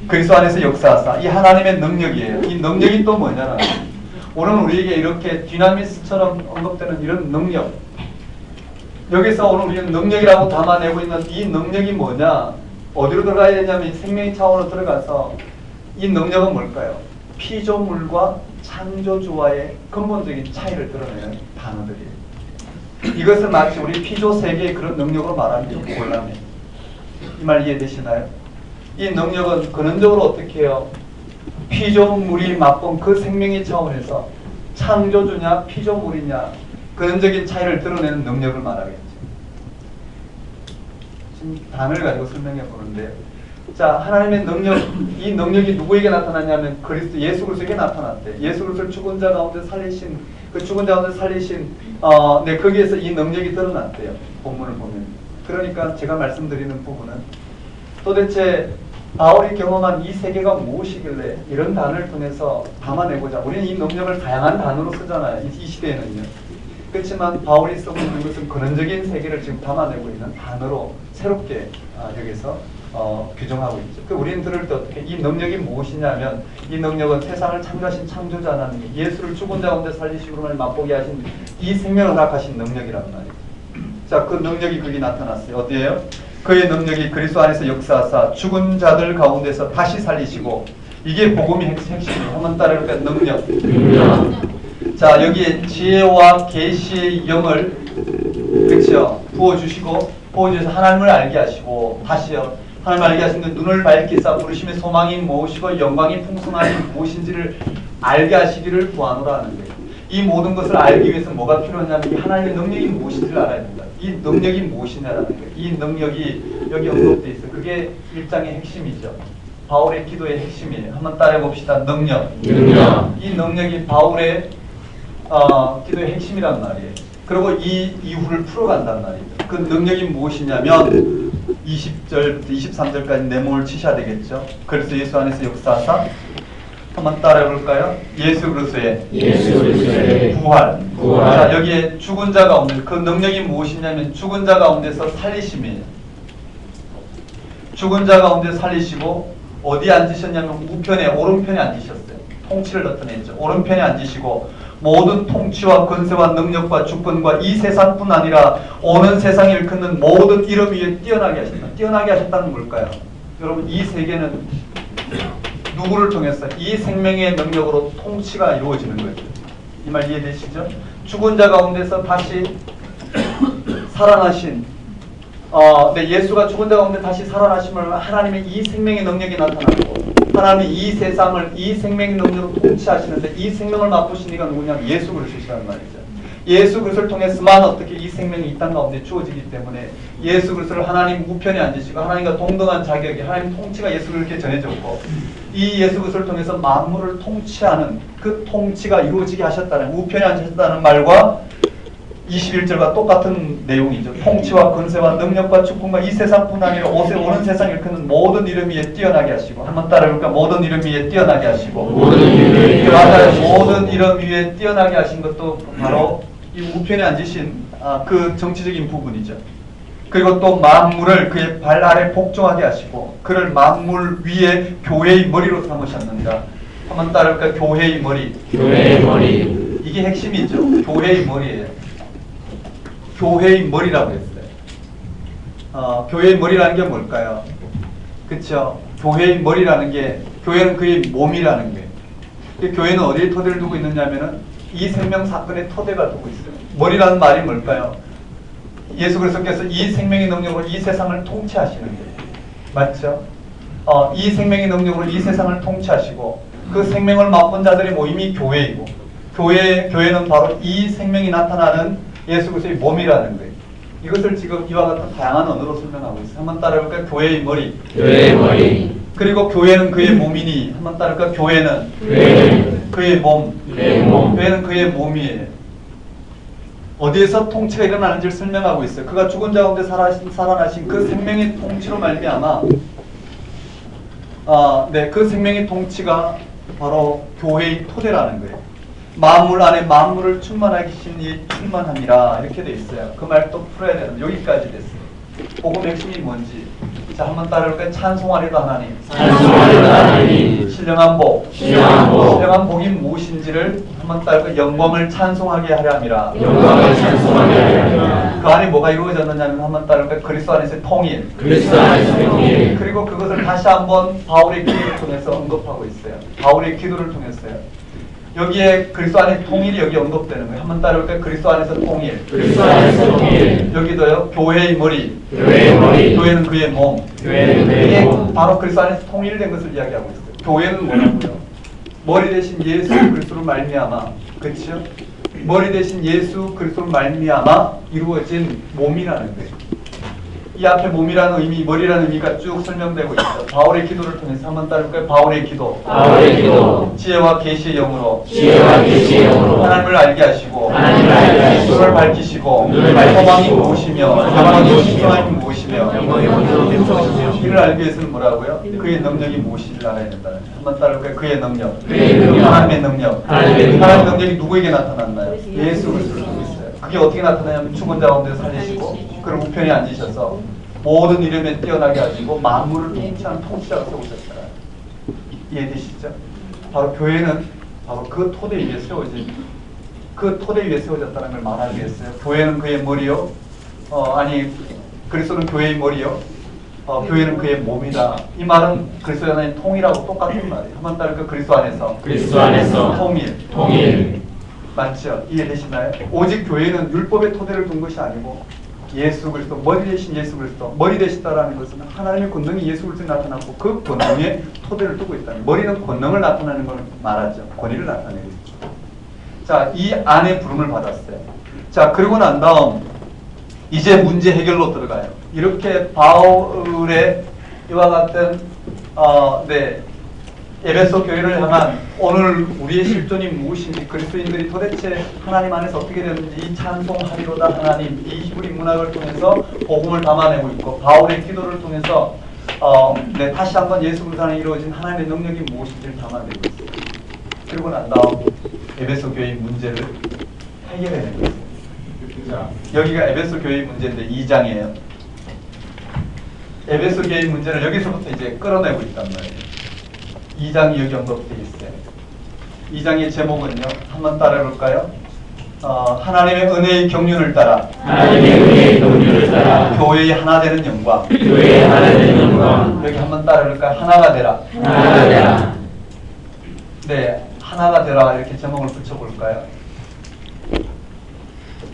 그리스도 안에서 역사하사, 이 하나님의 능력이에요. 이 능력이 또 뭐냐면 오늘 우리에게 이렇게 디나미스처럼 언급되는 이런 능력, 여기서 오늘 우리는 능력이라고 담아내고 있는 이 능력이 뭐냐, 어디로 들어가야 되냐면 이 생명의 차원으로 들어가서 이 능력은 뭘까요? 피조물과 창조주와의 근본적인 차이를 드러내는 단어들이에요. 이것을 마치 우리 피조 세계의 그런 능력으로 말하면 좀 곤란해요. 이 말 이해되시나요? 이 능력은 근원적으로 어떻게 해요? 피조물이 맛본 그 생명의 차원에서 창조주냐 피조물이냐 근원적인 차이를 드러내는 능력을 말하겠죠. 지금 단어를 가지고 설명해 보는데, 자, 하나님의 능력, 이 능력이 누구에게 나타났냐면 그리스도 예수 그리스도에게 나타났대. 예수 그리스도를 죽은 자 가운데 살리신, 그 죽은 자 가운데 살리신 네, 거기에서 이 능력이 드러났대요. 본문을 보면. 그러니까 제가 말씀드리는 부분은 도대체 바울이 경험한 이 세계가 무엇이길래 이런 단어를 통해서 담아내고자, 우리는 이 능력을 다양한 단어로 쓰잖아요. 이 시대에는요. 그렇지만 바울이 쓰고 있는 것은 근원적인 세계를 지금 담아내고 있는 단어로 새롭게 여기서 규정하고 있죠. 그 우리는 들을 때 어떻게 이 능력이 무엇이냐면, 이 능력은 세상을 창조하신 창조자 하나님이 예수를 죽은 자 가운데 살리시고 맛보게 하신 이 생명을 허락하신 능력이란 말이죠. 자, 그 능력이 거기 나타났어요. 어디에요? 그의 능력이 그리스도 안에서 역사하사 죽은 자들 가운데서 다시 살리시고, 이게 복음의 핵심이에요. 한번 따라해볼까요? 능력. 자, 여기에 지혜와 계시의 영을 그렇죠 부어주시고, 부어주셔서 하나님을 알게 하시고, 다시요 하나님을 알게 하신 그 눈을 밝히사 부르심의 소망이 무엇이고 영광이 풍성함이 무엇인지를 알게 하시기를 구하노라 하는 거예요. 이 모든 것을 알기 위해서 뭐가 필요하냐면 이 하나님의 능력이 무엇인지를 알아야 된다. 이 능력이 무엇이냐라는 거예요. 이 능력이 여기 언급되어 있어요. 그게 1장의 핵심이죠. 바울의 기도의 핵심이에요. 한번 따라해 봅시다. 능력. 이 능력이 바울의 기도의 핵심이란 말이에요. 그리고 이 이후를 풀어간단 말이죠. 그 능력이 무엇이냐면 20절부터 23절까지 내 몸을 치셔야 되겠죠. 그래서 예수 안에서 역사하사, 한번 따라해 볼까요? 예수 그리스도의 부활. 자, 여기에 죽은 자 가운데, 그 능력이 무엇이냐면 죽은 자 가운데서 살리심이에요. 죽은 자 가운데 살리시고, 어디 앉으셨냐면 우편에, 오른편에 앉으셨어요. 통치를 나타냈죠. 오른편에 앉으시고 모든 통치와 권세와 능력과 주권과 이 세상뿐 아니라 오는 세상을 일컫는 모든 이름 위에 뛰어나게 하셨다. 뛰어나게 하셨다는 뭘까요? 여러분, 이 세계는 누구를 통해서 이 생명의 능력으로 통치가 이루어지는 거예요. 이 말 이해되시죠? 죽은 자 가운데서 다시 살아나신, 네, 예수가 죽은 자 가운데 다시 살아나심을 하나님의 이 생명의 능력이 나타나고, 하나님이 이 세상을 이 생명의 능력으로 통치하시는데 이 생명을 맛보신 이가 누구냐면 예수 그리스도시라는 말이죠. 예수 그리스도를 통해서만 어떻게 이 생명이 이 땅 가운데 주어지기 때문에 예수 그리스도를 하나님 우편에 앉으시고 하나님과 동등한 자격이, 하나님 통치가 예수를 이렇게 전해졌고, 이 예수 그리스도를 통해서 만물을 통치하는 그 통치가 이루어지게 하셨다는, 우편에 앉으셨다는 말과 21절과 똑같은 내용이죠. 통치와 권세와 능력과 주권과 이 세상뿐 아니라 오는 세상을 일컫는 모든 이름 위에 뛰어나게 하시고, 한번 따라해볼까? 모든 이름 위에 뛰어나게 하시고, 모든 이름 위에 뛰어나게 하신 것도 바로 이 우편에 앉으신 그 정치적인 부분이죠. 그리고 또 만물을 그의 발 아래 복종하게 하시고, 그를 만물 위에 교회의 머리로 삼으셨는가. 한번 따라해볼까? 교회의 머리. 이게 핵심이죠. 교회의 머리예요. 교회의 머리라고 했어요. 교회의 머리라는 게 뭘까요? 그쵸? 교회의 머리라는 게, 교회는 그의 몸이라는 거예요. 교회는 어디에 토대를 두고 있느냐면은 이 생명 사건의 토대가 두고 있어요. 머리라는 말이 뭘까요? 예수 그리스도께서 이 생명의 능력으로 이 세상을 통치하시는 거예요. 맞죠? 이 생명의 능력으로 이 세상을 통치하시고, 그 생명을 맛본 자들의 모임이 교회이고, 교회는 바로 이 생명이 나타나는 예수 그리스도의 몸이라는 거예요. 이것을 지금 이와 같은 다양한 언어로 설명하고 있어요. 한번 따라해볼까요? 교회의 머리. 그리고 교회는 그의 몸이니, 한번 따라해볼까요? 교회는 그의 몸. 교회는 그의 몸이에요. 어디에서 통치가 일어나는지를 설명하고 있어요. 그가 죽은 자 가운데 살아나신 그 생명의 통치로 말미암아, 네, 그 생명의 통치가 바로 교회의 토대라는 거예요. 만물 안에 만물을 충만하게 하신 이 충만함이라, 이렇게 돼 있어요. 그 말 또 풀어야 되는, 여기까지 됐어요. 복음의 핵심이 뭔지. 자, 한번 따라볼까요? 찬송하리도 하나님. 찬송하리도 하나님. 신령한 복. 신령한 복. 신령한 복이 무엇인지를 한번 따라볼까요? 영광을 찬송하게 하려 함이라. 영광을 찬송하게 하려 함이라. 그 안에 뭐가 이루어졌느냐면 한번 따라볼까요? 그리스도 안에서의 통일. 그리스도 안에서 통일. 그리고 그것을 다시 한번 바울의 기도를 통해서 언급하고 있어요. 바울의 기도를 통해서요. 여기에 그리스도 안에 통일이 여기 언급되는 거예요. 한번 따라볼까요? 그리스도 안에서 통일. 그리스도 안에서 통일. 여기도요. 교회의 머리. 교회의 머리. 교회는 그의 몸. 교회는 그의 이게 몸. 바로 그리스도 안에서 통일된 것을 이야기하고 있어요. 교회는 뭐라고요? 머리 대신 예수 그리스도로 말미암아, 그렇죠? 머리 대신 예수 그리스도로 말미암아 이루어진 몸이라는 거예요. 이 앞에 몸이라는 의미, 머리라는 의미가 쭉 설명되고 있어요. 바울의 기도를 통해서 한번 따라볼까요? 바울의 기도. 바울의 기도. 지혜와 계시의 영으로 지혜와 계시의 영으로 하나님을 알게 하시고 하나님을 알게 하시고 눈을 밝히시고 눈을 밝히시고 소망이 무엇이며 소망이 소망이 무엇이며 영광이 무엇이며 이를 알기 위해서는 뭐라고요? 그의 능력이 무엇인지를 알아야 된다는 거예요. 한번 따라볼까요? 그의 능력. 그의 능력. 하나님의 능력. 하나님의 능력. 하나님의 능력이 누구에게 나타났나요? 예수 그리스도를 통해 있어요. 그게 어떻게 나타나냐면 죽은 자 가운데 살리시고 그를 우편에 앉으셔서 모든 이름에 뛰어나게 하시고 만물을 통치하는 통치자가 세우셨어요. 이해되시죠? 바로 교회는 바로 그 토대 위에 세워진 그 토대 위에 세워졌다는 걸 말하기 위해서요. 교회는 그의 머리요. 그리스도는 교회의 머리요. 교회는 그의 몸이다. 이 말은 그리스도 안에 통일하고 똑같은 말이에요. 한번 따를까? 그리스도 안에서. 그리스도 안에서 통일. 통일. 맞죠? 이해되시나요? 오직 교회는 율법의 토대를 둔 것이 아니고 예수 그리스도, 머리 대신 예수 그리스도, 머리 되시다라는 것은 하나님의 권능이 예수 그리스도에 나타났고 그 권능에 토대를 두고 있다는. 머리는 권능을 나타내는 걸 말하죠. 권위를 나타내고 있죠. 자, 이 안에 부름을 받았어요. 자, 그리고 난 다음 이제 문제 해결로 들어가요. 이렇게 바울의 이와 같은 에베소 교회를 향한 오늘 우리의 실존이 무엇인지, 그리스도인들이 도대체 하나님 안에서 어떻게 되는지 이 찬송하리로다 하나님, 이 히브리 문학을 통해서 복음을 담아내고 있고 바울의 기도를 통해서 다시 한번 예수 그리스도 안에 이루어진 하나님의 능력이 무엇인지를 담아내고 있어요. 그리고 난 다음 에베소 교회의 문제를 해결해내고 있어요. 자, 여기가 에베소 교회의 문제인데 2장이에요. 에베소 교회의 문제를 여기서부터 이제 끌어내고 있단 말이에요. 2장이 여기 언급되어 있어요. 2장의 제목은요. 한번 따라해볼까요? 하나님의 은혜의 경륜을 따라 하나님의 은혜의 경륜을 따라 교회의 하나 되는 영광. 교회의 하나 되는 영광. 여기 한번 따라해볼까요? 하나가 되라. 하나가 되라. 네, 하나가 되라 이렇게 제목을 붙여볼까요?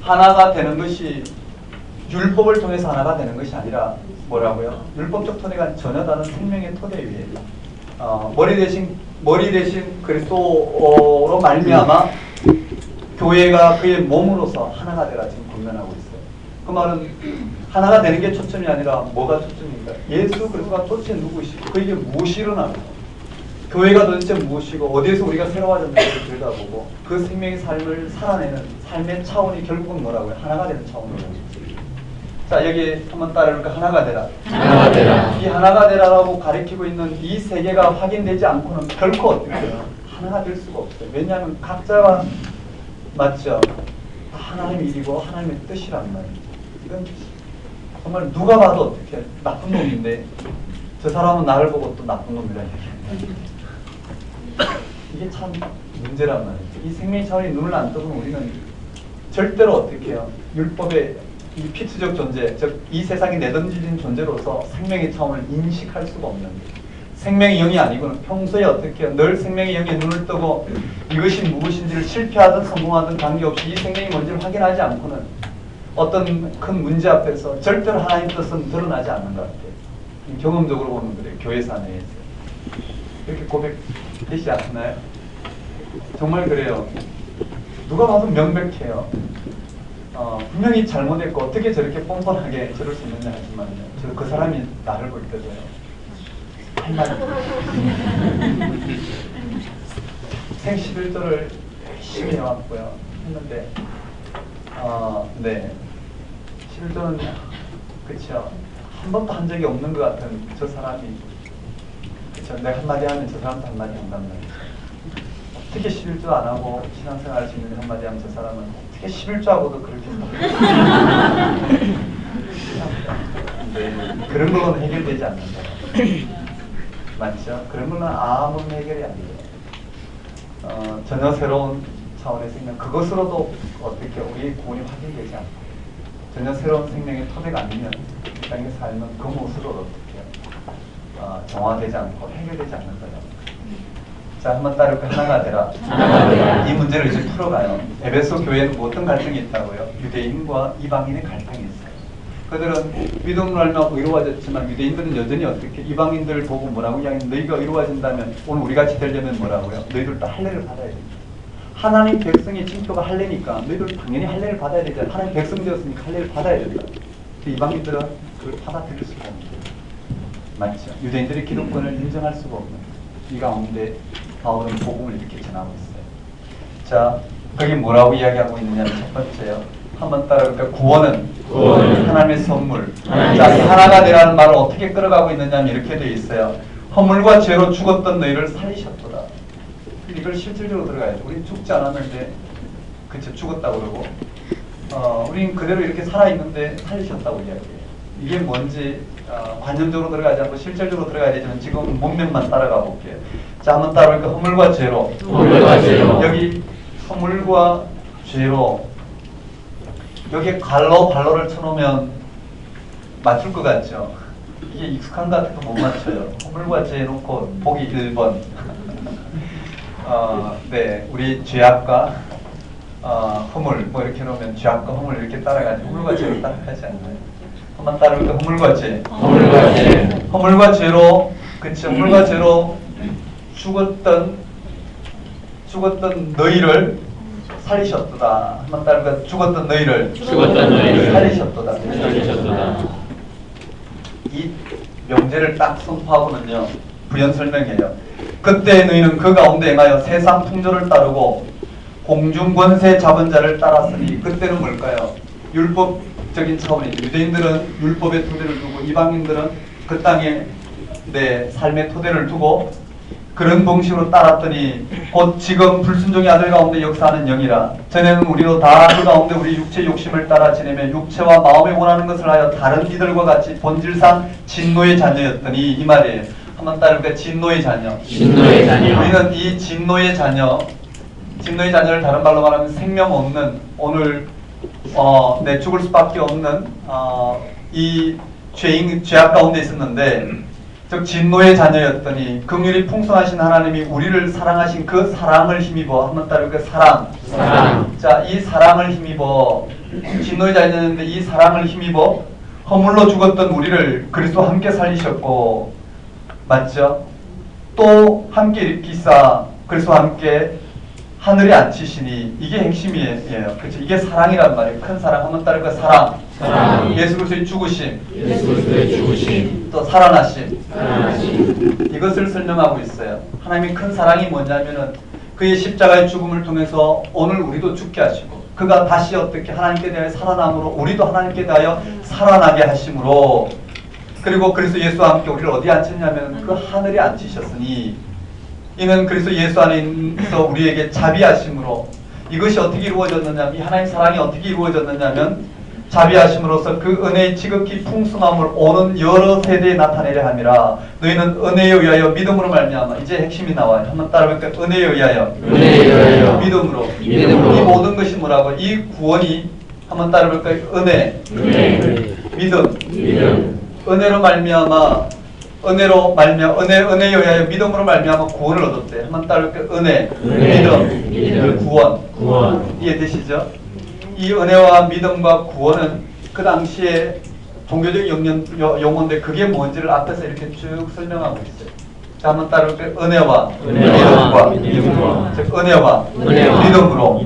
하나가 되는 것이 율법을 통해서 하나가 되는 것이 아니라 뭐라고요? 율법적 토대가 전혀 다른 생명의 토대 위에 머리 대신 그리스도로 말미암아 교회가 그의 몸으로서 하나가 되라 지금 권면하고 있어요. 그 말은 하나가 되는 게 초점이 아니라 뭐가 초점입니까? 예수 그리스도가 도대체 누구시고 그에게 무엇이 일어나고 교회가 도대체 무엇이고 어디에서 우리가 새로워졌는지를 들여다보고 그 생명의 삶을 살아내는 삶의 차원이 결국은 뭐라고요? 하나가 되는 차원이라고 있죠. 자, 여기 한번 따라해볼까? 하나가 되라. 하나가 되라. 이 하나가 되라라고 가리키고 있는 이 세계가 확인되지 않고는 결코 어떻게 해요? 하나가 될 수가 없어요. 왜냐하면 각자가 맞죠? 하나님의 일이고 하나님의 뜻이란 말이에요. 이건 정말 누가 봐도 어떻게 나쁜 놈인데 저 사람은 나를 보고 또 나쁜 놈이라 얘기합니다. 이게 참 문제란 말이에요. 이 생명의 차원이 눈을 안 뜨면 우리는 절대로 어떻게 해요? 율법의 이 피트적 존재, 즉 이 세상에 내던지는 존재로서 생명의 차원을 인식할 수가 없는 거예요. 생명의 영이 아니고는 평소에 어떻게 해요? 늘 생명의 영에 눈을 뜨고 이것이 무엇인지를 실패하든 성공하든 관계없이 이 생명이 뭔지를 확인하지 않고는 어떤 큰 문제 앞에서 절대로 하나님 뜻은 드러나지 않는 것 같아요. 경험적으로 보면 그래요. 교회사 내에서. 이렇게 고백되지 않나요? 정말 그래요. 누가 봐도 명백해요. 분명히 잘못했고 어떻게 저렇게 뻔뻔하게 저럴 수 있느냐 하지만요. 그 사람이 나를 볼 때도요. 한 마디. 생 11조를 열심히 해왔고요. 했는데, 네. 11조는, 그쵸. 한 번도 한 적이 없는 것 같은 저 사람이, 그쵸. 내가 한마디 하면 저 사람도 한마디 한단 말이죠. 어떻게 11조 안 하고 신앙생활 할 수 있는 한마디 하면 저 사람은 어떻게 11조 하고도 그렇게 그런 걸로는 해결되지 않는다. 맞죠? 그런 걸로는 아무런 해결이 안 돼요. 전혀 새로운 차원의 생명, 그것으로도 어떻게 우리 구원이 확인되지 않고 전혀 새로운 생명의 토대가 아니면 이 땅의 삶은 그 무엇으로 어떻게 정화되지 않고 해결되지 않는 거예요. 자, 한번 따르고 하나가 되라. 하나가 되라. 이 문제를 이제 풀어가요. 에베소 교회는 뭐 어떤 갈등이 있다고요? 유대인과 이방인의 갈등이 있어요. 그들은 믿음으로 알면 의로워졌지만 유대인들은 여전히 어떻게 이방인들을 보고 뭐라고 이야기하면 너희가 의로워진다면 오늘 우리 같이 되려면 뭐라고요? 너희들도 할례를 받아야 됩니다. 하나님 백성의 징표가 할례니까 너희들 당연히 할례를 받아야 되잖아요. 하나님 백성 되었으니까 할례를 받아야 된다. 이방인들은 그걸 받아들일 수가 없는 거예요. 맞죠? 유대인들이 기독권을 인정할 수가 없는 거예요. 이 가운데 바울은 복음을 이렇게 전하고 있어요. 자, 거기 뭐라고 이야기하고 있느냐면 첫 번째요. 한번 따라볼까요? 구원은 하나님의 선물. 자, 하나가 되라는 말을 어떻게 끌어가고 있느냐면 이렇게 되어 있어요. 허물과 죄로 죽었던 너희를 살리셨도다. 이걸 실질적으로 들어가야죠. 우린 죽지 않았는데 그쵸, 죽었다고 그러고 우린 그대로 이렇게 살아있는데 살리셨다고 이야기해요. 이게 뭔지 관념적으로 들어가지 않고 실질적으로 들어가야 되지만 지금 몸면만 따라가 볼게요. 자, 한번 따라볼까요? 허물과 죄로. 여기 허물과 죄로 여기에 갈로 발로를 쳐놓으면 맞출 것 같죠? 이게 익숙한 것 같아도 못 맞춰요. 허물과 죄 놓고 보기 1번. 네, 우리 죄악과 허물 뭐 이렇게 놓으면 죄악과 허물 이렇게 따라가지 허물과 죄로 따라가지 않나요? 한번 따라볼까? 허물과 죄. 허물과 죄로 그치? 허물과 죄로 죽었던 너희를 살리셨도다. 한번 따라볼까? 죽었던 너희를 살리셨도다. 이 명제를 딱 선포하고는요 부연 설명해요. 그때 너희는 그 가운데 행하여 세상 풍조를 따르고 공중 권세 잡은 자를 따랐으니 그때는 뭘까요? 율법적인 차원이죠. 유대인들은 율법의 토대를 두고 이방인들은 그 땅에 내 삶의 토대를 두고 그런 방식으로 따랐더니 곧 지금 불순종의 아들 가운데 역사하는 영이라. 전에는 우리도 다 그 가운데 우리 육체 욕심을 따라 지내며 육체와 마음에 원하는 것을 하여 다른 이들과 같이 본질상 진노의 자녀였더니 이 말이에요. 한번 따르니까 진노의 자녀. 우리는 이 진노의 자녀를 다른 말로 말하면 생명 없는 오늘 내 죽을 수밖에 없는 이 죄악 가운데 있었는데 즉 진노의 자녀였더니 긍휼이 풍성하신 하나님이 우리를 사랑하신 그 사랑을 힘입어 한번 따르니까 사랑. 자, 이 사랑을 힘입어 진노의 자녀였는데 이 사랑을 힘입어 허물로 죽었던 우리를 그리스도와 함께 살리셨고 맞죠? 또 함께 일으키사 그리스도와 함께 하늘에 앉히시니 이게 핵심이에요. 그렇죠? 이게 사랑이란 말이에요. 큰 사랑. 한번 따르니까 사랑. 예수 그리스도의 죽으심. 또 살아나심. 이것을 설명하고 있어요. 하나님의 큰 사랑이 뭐냐면은 그의 십자가의 죽음을 통해서 오늘 우리도 죽게 하시고 그가 다시 어떻게 하나님께 대하여 살아남으로 우리도 하나님께 대하여 살아나게 하심으로 그리고 그리스도 예수와 함께 우리를 어디에 앉혔냐면 그 하늘에 앉히셨으니 이는 그리스도 예수 안에서 우리에게 자비하심으로 이것이 어떻게 이루어졌느냐 이 하나님의 사랑이 어떻게 이루어졌느냐면 자비하심으로써 그 은혜의 지극히 풍성함을 오는 여러 세대에 나타내려 함이라. 너희는 은혜에 의하여 믿음으로 말미암아. 이제 핵심이 나와요. 한번 따라볼까요? 은혜에 의하여 믿음으로. 이 모든 것이 뭐라고? 이 구원이 한번 따라볼까요? 은혜. 믿음. 은혜로 말미암아 은혜에 의하여 믿음으로 말미암아 구원을 얻었대. 한번 따라볼까요? 은혜. 믿음. 구원. 이해되시죠? 이 은혜와 믿음과 구원은 그 당시에 종교적인 용어인데 그게 뭔지를 앞에서 이렇게 쭉 설명하고 있어요. 자, 한번 따라볼까요? 은혜와 믿음과 즉 은혜와 믿음으로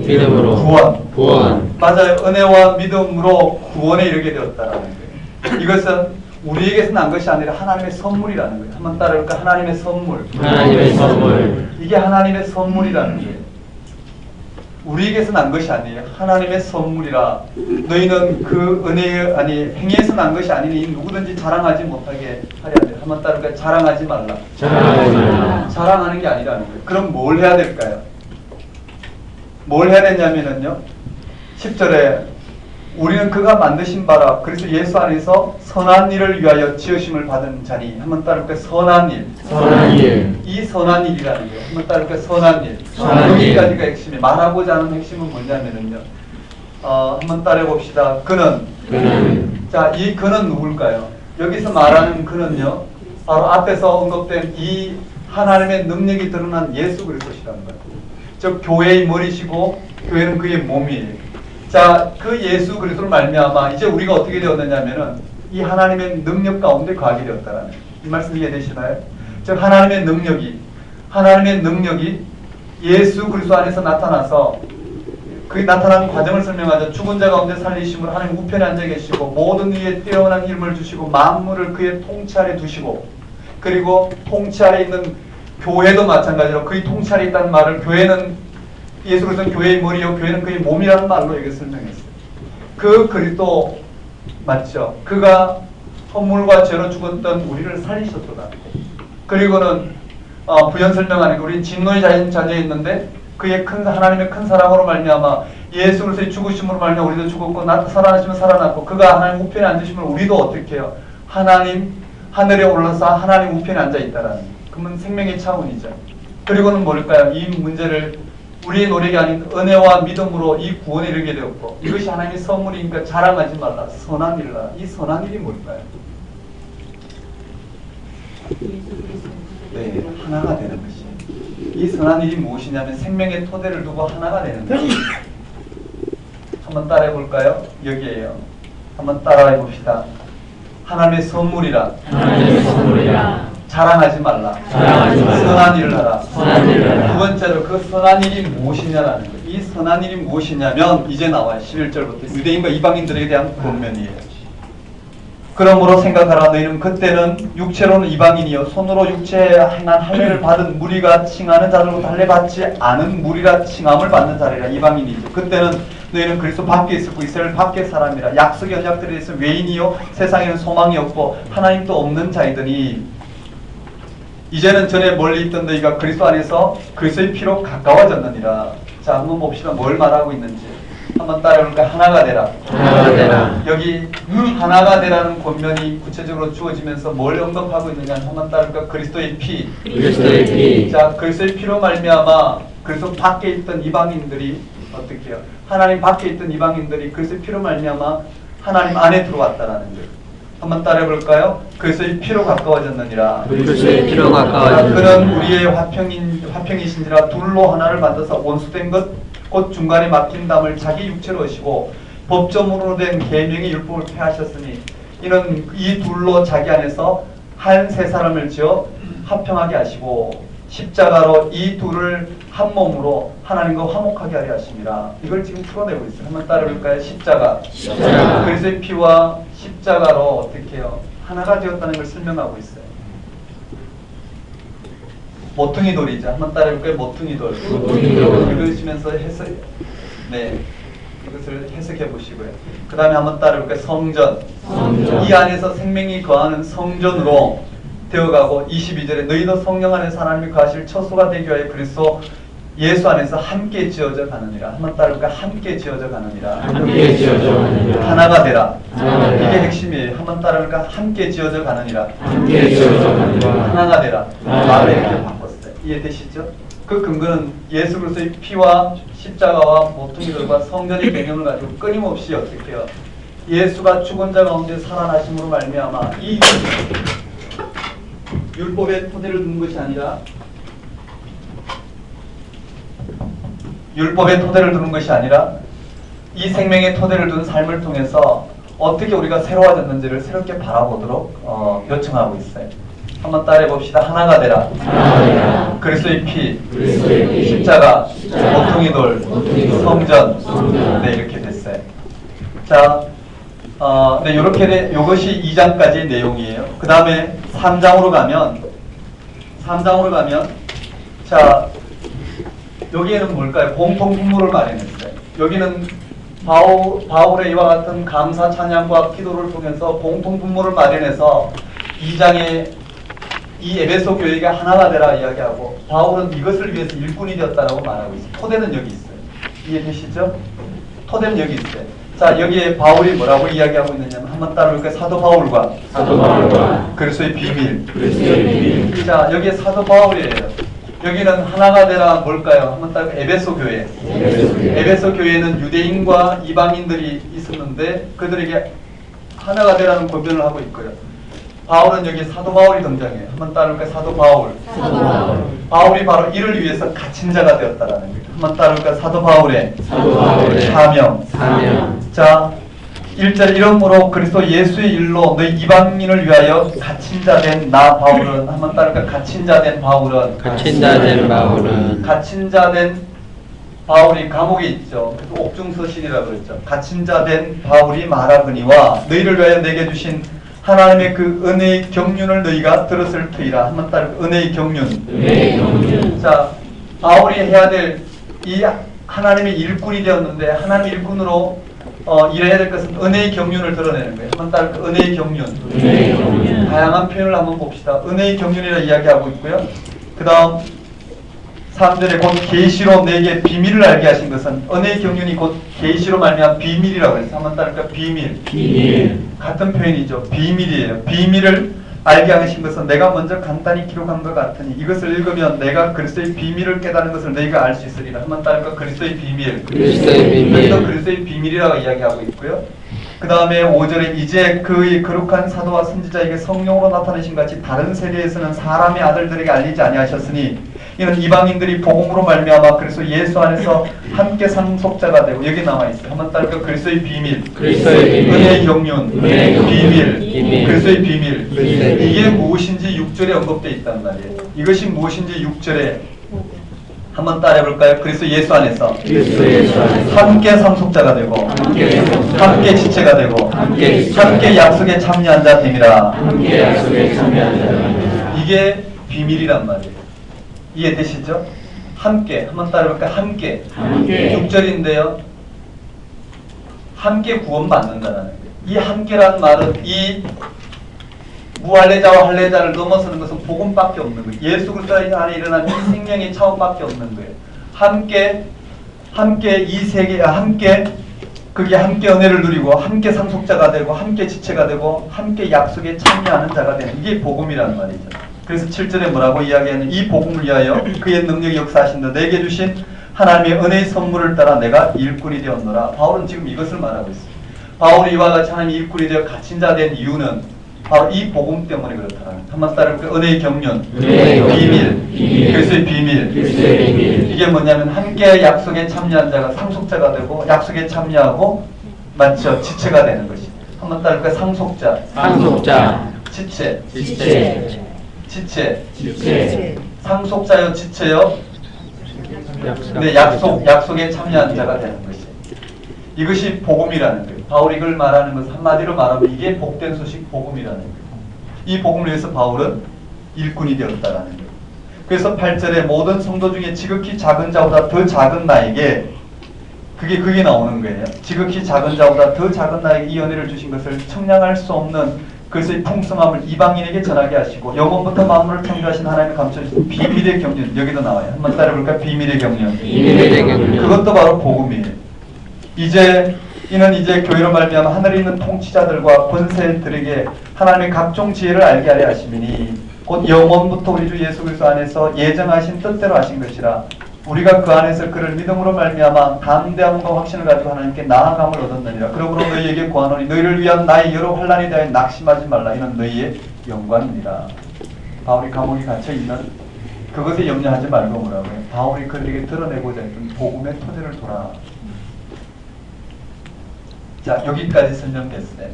구원. 맞아요. 은혜와 믿음으로 구원에 이르게 되었다라는 거예요. 이것은 우리에게서 난 것이 아니라 하나님의 선물이라는 거예요. 한번 따라볼까요? 하나님의 선물. 이게 하나님의 선물이라는 거예요. 우리에게서 난 것이 아니에요. 하나님의 선물이라. 너희는 그 은혜의 행위에서 난 것이 아니니 누구든지 자랑하지 못하게 하려 합니다. 한번 따르니까 자랑하지 말라. 자랑하는 게 아니라는 거예요. 그럼 뭘 해야 될까요? 뭘 해야 되냐면은요. 10절에 우리는 그가 만드신 바라 그래서 예수 안에서 선한 일을 위하여 지으심을 받은 자니. 한번 따를까? 선한 일. 선한 일. 이 선한 일이라는 거예요. 한번 따를까? 선한 일. 선한 일. 여기까지가 핵심이. 말하고자 하는 핵심은 뭐냐면은요. 한번 따라해 봅시다. 그는. 자, 이 그는 누굴까요? 여기서 말하는 그는요. 바로 앞에서 언급된 이 하나님의 능력이 드러난 예수 그리스도시라는 거예요. 즉 교회의 머리시고 교회는 그의 몸이에요. 자, 그 예수 그리스도를 말미암아 이제 우리가 어떻게 되었느냐면은 이 하나님의 능력 가운데 거하게 되었다라는 이 말씀 이해되시나요? 즉 하나님의 능력이 예수 그리스도 안에서 나타나서 그 나타난 과정을 설명하자. 죽은 자 가운데 살리심으로 하나님 우편에 앉아 계시고 모든 위에 뛰어난 힘을 주시고 만물을 그의 통치 아래 두시고 그리고 통치 아래 있는 교회도 마찬가지로 그의 통치 아래 있다는 말을 교회는 예수 그리스도는 교회의 머리요 교회는 그의 몸이라는 말로 여기 설명했어요. 그 그리스도 맞죠? 그가 허물과 죄로 죽었던 우리를 살리셨도다. 그리고는 부연 설명하는 게 우리 진노의 자녀에 있는데 그의 하나님의 큰 사랑으로 말미암아 예수 그리스도의 죽으심으로 말미암아 우리도 죽었고 살아나시면 살아났고 그가 하나님 우편에 앉으시면 우리도 어떻게 해요? 하나님 하늘에 올라서 하나님 우편에 앉아 있다라는 그러면 생명의 차원이죠. 그리고는 뭘까요? 이 문제를 우리의 노력이 아닌 은혜와 믿음으로 이 구원에 이르게 되었고 이것이 하나님의 선물이니까 자랑하지 말라. 선한 일이라. 이 선한 일이 뭘까요? 네, 하나가 되는 것이. 이 선한 일이 무엇이냐면 생명의 토대를 두고 하나가 되는 것이. 한번 따라해 볼까요? 여기에요. 한번 따라해 봅시다. 하나님의 선물이라. 하나님의 선물이라. 자랑하지 말라. 자랑하지 말라. 선한 일을 하라. 선한 일을 하라. 두 번째로 그 선한 일이 무엇이냐라는 거예요. 이 선한 일이 무엇이냐면 이제 나와요. 11절부터 유대인과 이방인들에 대한 권면이에요. 그러므로 생각하라. 너희는 그때는 육체로는 이방인이요 손으로 육체에 행한 할례를 받은 무리가 칭하는 자들로부터 할례 받지 않은 무리가 칭함을 받는 자리라. 이방인이죠. 그때는 너희는 그리스도 밖에 있었고 이스라엘 밖의 사람이라. 약속의 언약들에 대해서 외인이요 세상에는 소망이 없고 하나님도 없는 자이더니 이제는 전에 멀리 있던 너희가 그리스도 안에서 그리스도의 피로 가까워졌느니라. 자, 한번 봅시다. 뭘 말하고 있는지. 한번 따라해볼까? 하나가 되라. 하나가 되라. 여기 하나가 되라는 권면이 구체적으로 주어지면서 뭘 언급하고 있느냐. 한번 따라해볼까? 그리스도의 피. 그리스도의 피. 자, 그리스도의 피로 말미암아 그리스도 밖에 있던 이방인들이 어떻게 해요? 하나님 밖에 있던 이방인들이 그리스도의 피로 말미암아 하나님 안에 들어왔다라는 거예요. 한번 따라해볼까요? 그리스도의 피로 가까워졌느니라. 그리스도의 피로 그는 가까워졌느니라. 우리의 화평이신지라 둘로 하나를 만들어서 원수된 것 곧 중간에 막힌 담을 자기 육체로 하시고 법조문으로 된 계명의 율법을 폐하셨으니 이는 이 둘로 자기 안에서 한 세 사람을 지어 화평하게 하시고 십자가로 이 둘을 한 몸으로 하나님과 화목하게 하려 하심이라. 이걸 지금 풀어내고 있어요. 한번 따라해볼까요? 십자가. 그리스도의 피와 십자가로 어떻게 해요? 하나가 되었다는 걸 설명하고 있어요. 모퉁이 돌이죠. 한번 따라해볼까요? 모퉁이 돌. 읽으시면서 이것을 해석해 보시고요. 그 다음에 한번 따라해볼까요? 성전. 이 안에서 생명이 거하는 성전으로 되어가고 22절에 너희도 성령 안에서 하나님이 거하실 처소가 되기 위하여 그리스도 예수 안에서 함께 지어져 가느니라. 한번 따라해볼까요? 함께 지어져 가느니라. 함께 지어져 가느니라. 하나가 되라. 하나가 되라. 이게 핵심이에요. 한번 따라해볼까요? 함께 지어져 가느니라. 함께 지어져 가느니라. 하나가 되라. 하나가 말을 되라. 이렇게 바꿨어요. 이해되시죠? 그 근거는 예수 그리스도의 피와 십자가와 모퉁이들과 성전의 개념을 가지고 끊임없이 어떻게 해요? 예수가 죽은 자 가운데 살아나심으로 말미암아 이 율법의 토대를 두는 것이 아니라 이 생명의 토대를 둔 삶을 통해서 어떻게 우리가 새로워졌는지를 새롭게 바라보도록 요청하고 있어요. 한번 따라해 봅시다. 하나가 되라. 하나가 되라. 그리스도의 피, 그리스도의 피. 십자가, 십자가, 모퉁이돌, 성전. 네, 이렇게 됐어요. 자, 네, 요것이 2장까지의 내용이에요. 그 다음에 3장으로 가면, 자, 여기에는 뭘까요? 공통분모를 마련했어요. 여기는 바울의 이와 같은 감사 찬양과 기도를 통해서 공통분모를 마련해서 2장에 이 에베소 교회가 하나가 되라 이야기하고 바울은 이것을 위해서 일꾼이 되었다라고 말하고 있어요. 토대는 여기 있어요. 이해되시죠? 토대는 여기 있어요. 자, 여기에 바울이 뭐라고 이야기하고 있느냐면 한번 따라볼까요? 사도 바울과 사도 바울과 그리스도의 비밀. 그리스도의 비밀. 자, 여기에 사도 바울이에요. 여기는 하나가 되라 뭘까요? 한번 따라 에베소 교회. 에베소 교회는 유대인과 이방인들이 있었는데 그들에게 하나가 되라는 권면을 하고 있고요. 바울은 여기 사도 바울이 등장해요. 한번 따라볼까요? 사도 바울. 사도 바울. 바울이 바로 이를 위해서 갇힌 자가 되었다라는 거예요. 한번 따라볼까요? 사도 바울의 사도 바울의 사명. 사명. 자, 1절 이러므로 그리스도 예수의 일로 너희 이방인을 위하여 갇힌 자 된 나 바울은 한번 따라볼까요? 갇힌 자 된 바울은 갇힌 자 된 바울은 갇힌 자 된 바울이 감옥에 있죠. 그래서 옥중서신이라고 그랬죠. 갇힌 자 된 바울이 말하거니와 너희를 위하여 내게 주신 하나님의 그 은혜의 경륜을 너희가 들었을 터이라. 한번 따라 은혜의 경륜. 은혜의 경륜. 자, 바울이 해야 될 이 하나님의 일꾼이 되었는데 하나님의 일꾼으로 일해야 될 것은 은혜의 경륜을 드러내는 거예요. 한번 따라 은혜의 경륜. 은혜의 경륜. 다양한 표현을 한번 봅시다. 은혜의 경륜이라 이야기하고 있고요. 그 다음 3절에 곧 계시로 내게 비밀을 알게 하신 것은 은혜의 경륜이 곧 계시로 말미암아 비밀이라고 해서 한번 따를까 비밀. 비밀. 같은 표현이죠. 비밀이에요. 비밀을 알게 하신 것은 내가 먼저 간단히 기록한 것 같으니 이것을 읽으면 내가 그리스도의 비밀을 깨닫는 것을 너희가 알 수 있으리라. 한번 따를까 그리스도의 비밀. 그리스도의 비밀. 여기도 그리스도의 비밀이라고 이야기하고 있고요. 그 다음에 5절에 이제 그의 거룩한 사도와 선지자에게 성령으로 나타내신 같이 다른 세대에서는 사람의 아들들에게 알리지 아니하셨으니 이는 이방인들이 복음으로 말미암아 그리스도 예수 안에서 함께 상속자가 되고 여기 나와 있어요. 한번 따를까 그리스도의 비밀. 그리스도의 비밀. 은혜의 경륜. 은혜의 경륜. 비밀. 비밀. 그리스도의 비밀. 그리스도의 비밀. 이게 무엇인지 6절에 언급되어 있단 말이에요. 이것이 무엇인지 6절에 한번 따라해볼까요? 그리스도 예수 안에서 그리스도 예수 안에서 함께 상속자가 되고 함께 지체가 되고 함께 약속에 참여한 자 됨이라. 함께 약속에 참여한 자 됨이라. 이게 비밀이란 말이에요. 이해되시죠? 함께 한번 따라해볼까요? 함께. 함께. 6절인데요. 함께 구원받는다는 거예요. 이 함께라는 말은 이 무할례자와 할례자를 넘어서는 것은 복음밖에 없는 거예요. 예수 그리스도 안에 일어난 이 생명의 차원밖에 없는 거예요. 함께 이 세계 함께 그게 함께 은혜를 누리고 함께 상속자가 되고 함께 지체가 되고 함께 약속에 참여하는 자가 되는 이게 복음이라는 말이죠. 그래서 7절에 뭐라고 이야기하는 이 복음을 위하여 그의 능력이 역사하신다. 내게 주신 하나님의 은혜의 선물을 따라 내가 일꾼이 되었노라. 바울은 지금 이것을 말하고 있습니다. 바울이 이와 같이 하나님의 일꾼이 되어 갇힌 자 된 이유는 바로 이 복음 때문에 그렇다는 한번 따를 그 은혜의 경륜, 비밀, 그리스도의 비밀. 이게 뭐냐면 함께 약속에 참여한 자가 상속자가 되고 약속에 참여하고 맞죠? 지체가 되는 것이. 한번 따를 그 상속자, 지체, 상속자요, 지체요. 네, 약속에 참여한 자가 되는 것이. 이것이 복음이라는 거예요. 바울이 이걸 말하는 것은 한마디로 말하면 이게 복된 소식 복음이라는 거예요. 이 복음을 위해서 바울은 일꾼이 되었다라는 거예요. 그래서 8절에 모든 성도 중에 지극히 작은 자보다 더 작은 나에게 그게 나오는 거예요. 지극히 작은 자보다 더 작은 나에게 이 은혜를 주신 것을 청량할 수 없는 그것의 풍성함을 이방인에게 전하게 하시고 영원부터 만물을 창조하신 하나님의 감춰주신 비밀의 경륜 여기도 나와요. 한번 따라볼까요? 비밀의 경륜. 그것도 바로 복음이에요. 이는 이제 교회로 말미암아 하늘에 있는 통치자들과 권세들에게 하나님의 각종 지혜를 알게 하려 하심이니 곧 영원부터 우리 주 예수 그리스도 안에서 예정하신 뜻대로 하신 것이라. 우리가 그 안에서 그를 믿음으로 말미암아 담대함과 확신을 가지고 하나님께 나아감을 얻었느니라. 그러므로 너희에게 구하노니 너희를 위한 나의 여러 환난에 대하여 낙심하지 말라. 이는 너희의 영광이니라. 바울이 감옥에 갇혀 있는 그것에 염려하지 말고 뭐라고요? 바울이 그들에게 드러내고자 했던 복음의 토대를 돌아. 자, 여기까지 설명됐어요.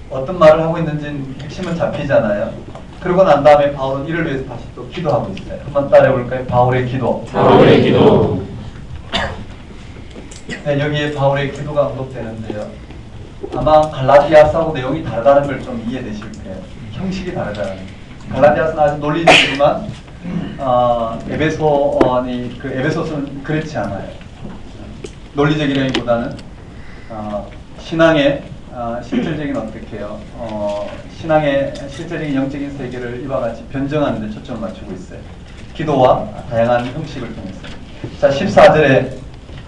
어떤 말을 하고 있는지는 핵심은 잡히잖아요. 그러고 난 다음에 바울은 이를 위해서 다시 또 기도하고 있어요. 한번 따라해볼까요? 바울의 기도. 네, 여기에 바울의 기도가 언급되는데요. 아마 갈라디아서하고 내용이 다르다는 걸 좀 이해되실 거예요. 형식이 다르다는 거예요. 갈라디아서는 아주 논리적이지만 에베소서는 그렇지 않아요. 논리적이라기보다는 신앙의 실질적인 어떻게 해요? 신앙의 실질적인 영적인 세계를 이와 같이 변정하는 데 초점을 맞추고 있어요. 기도와 다양한 형식을 통해서. 자, 14절에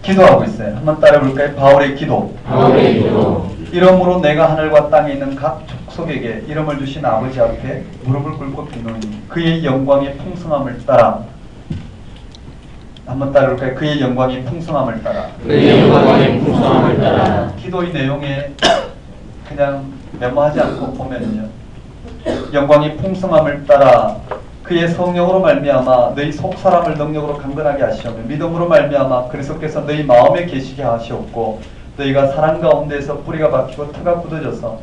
기도하고 있어요. 한번 따라해 볼까요? 바울의 기도. 바울의 기도. 이러므로 내가 하늘과 땅에 있는 각 족속에게 이름을 주신 아버지 앞에 무릎을 꿇고 비노니 그의 영광의 풍성함을 따라. 한번 따라해 볼까요? 그의 영광의 풍성함을 따라. 그의 영광의 풍성함을 따라. 기도의 내용에 그냥 메모하지 않고 보면요, 영광의 풍성함을 따라 그의 성령으로 말미암아 너희 속사람을 능력으로 강건하게 하시오며 믿음으로 말미암아 그리스도께서 너희 마음에 계시게 하시옵고 너희가 사랑 가운데서 뿌리가 박히고 터가 굳어져서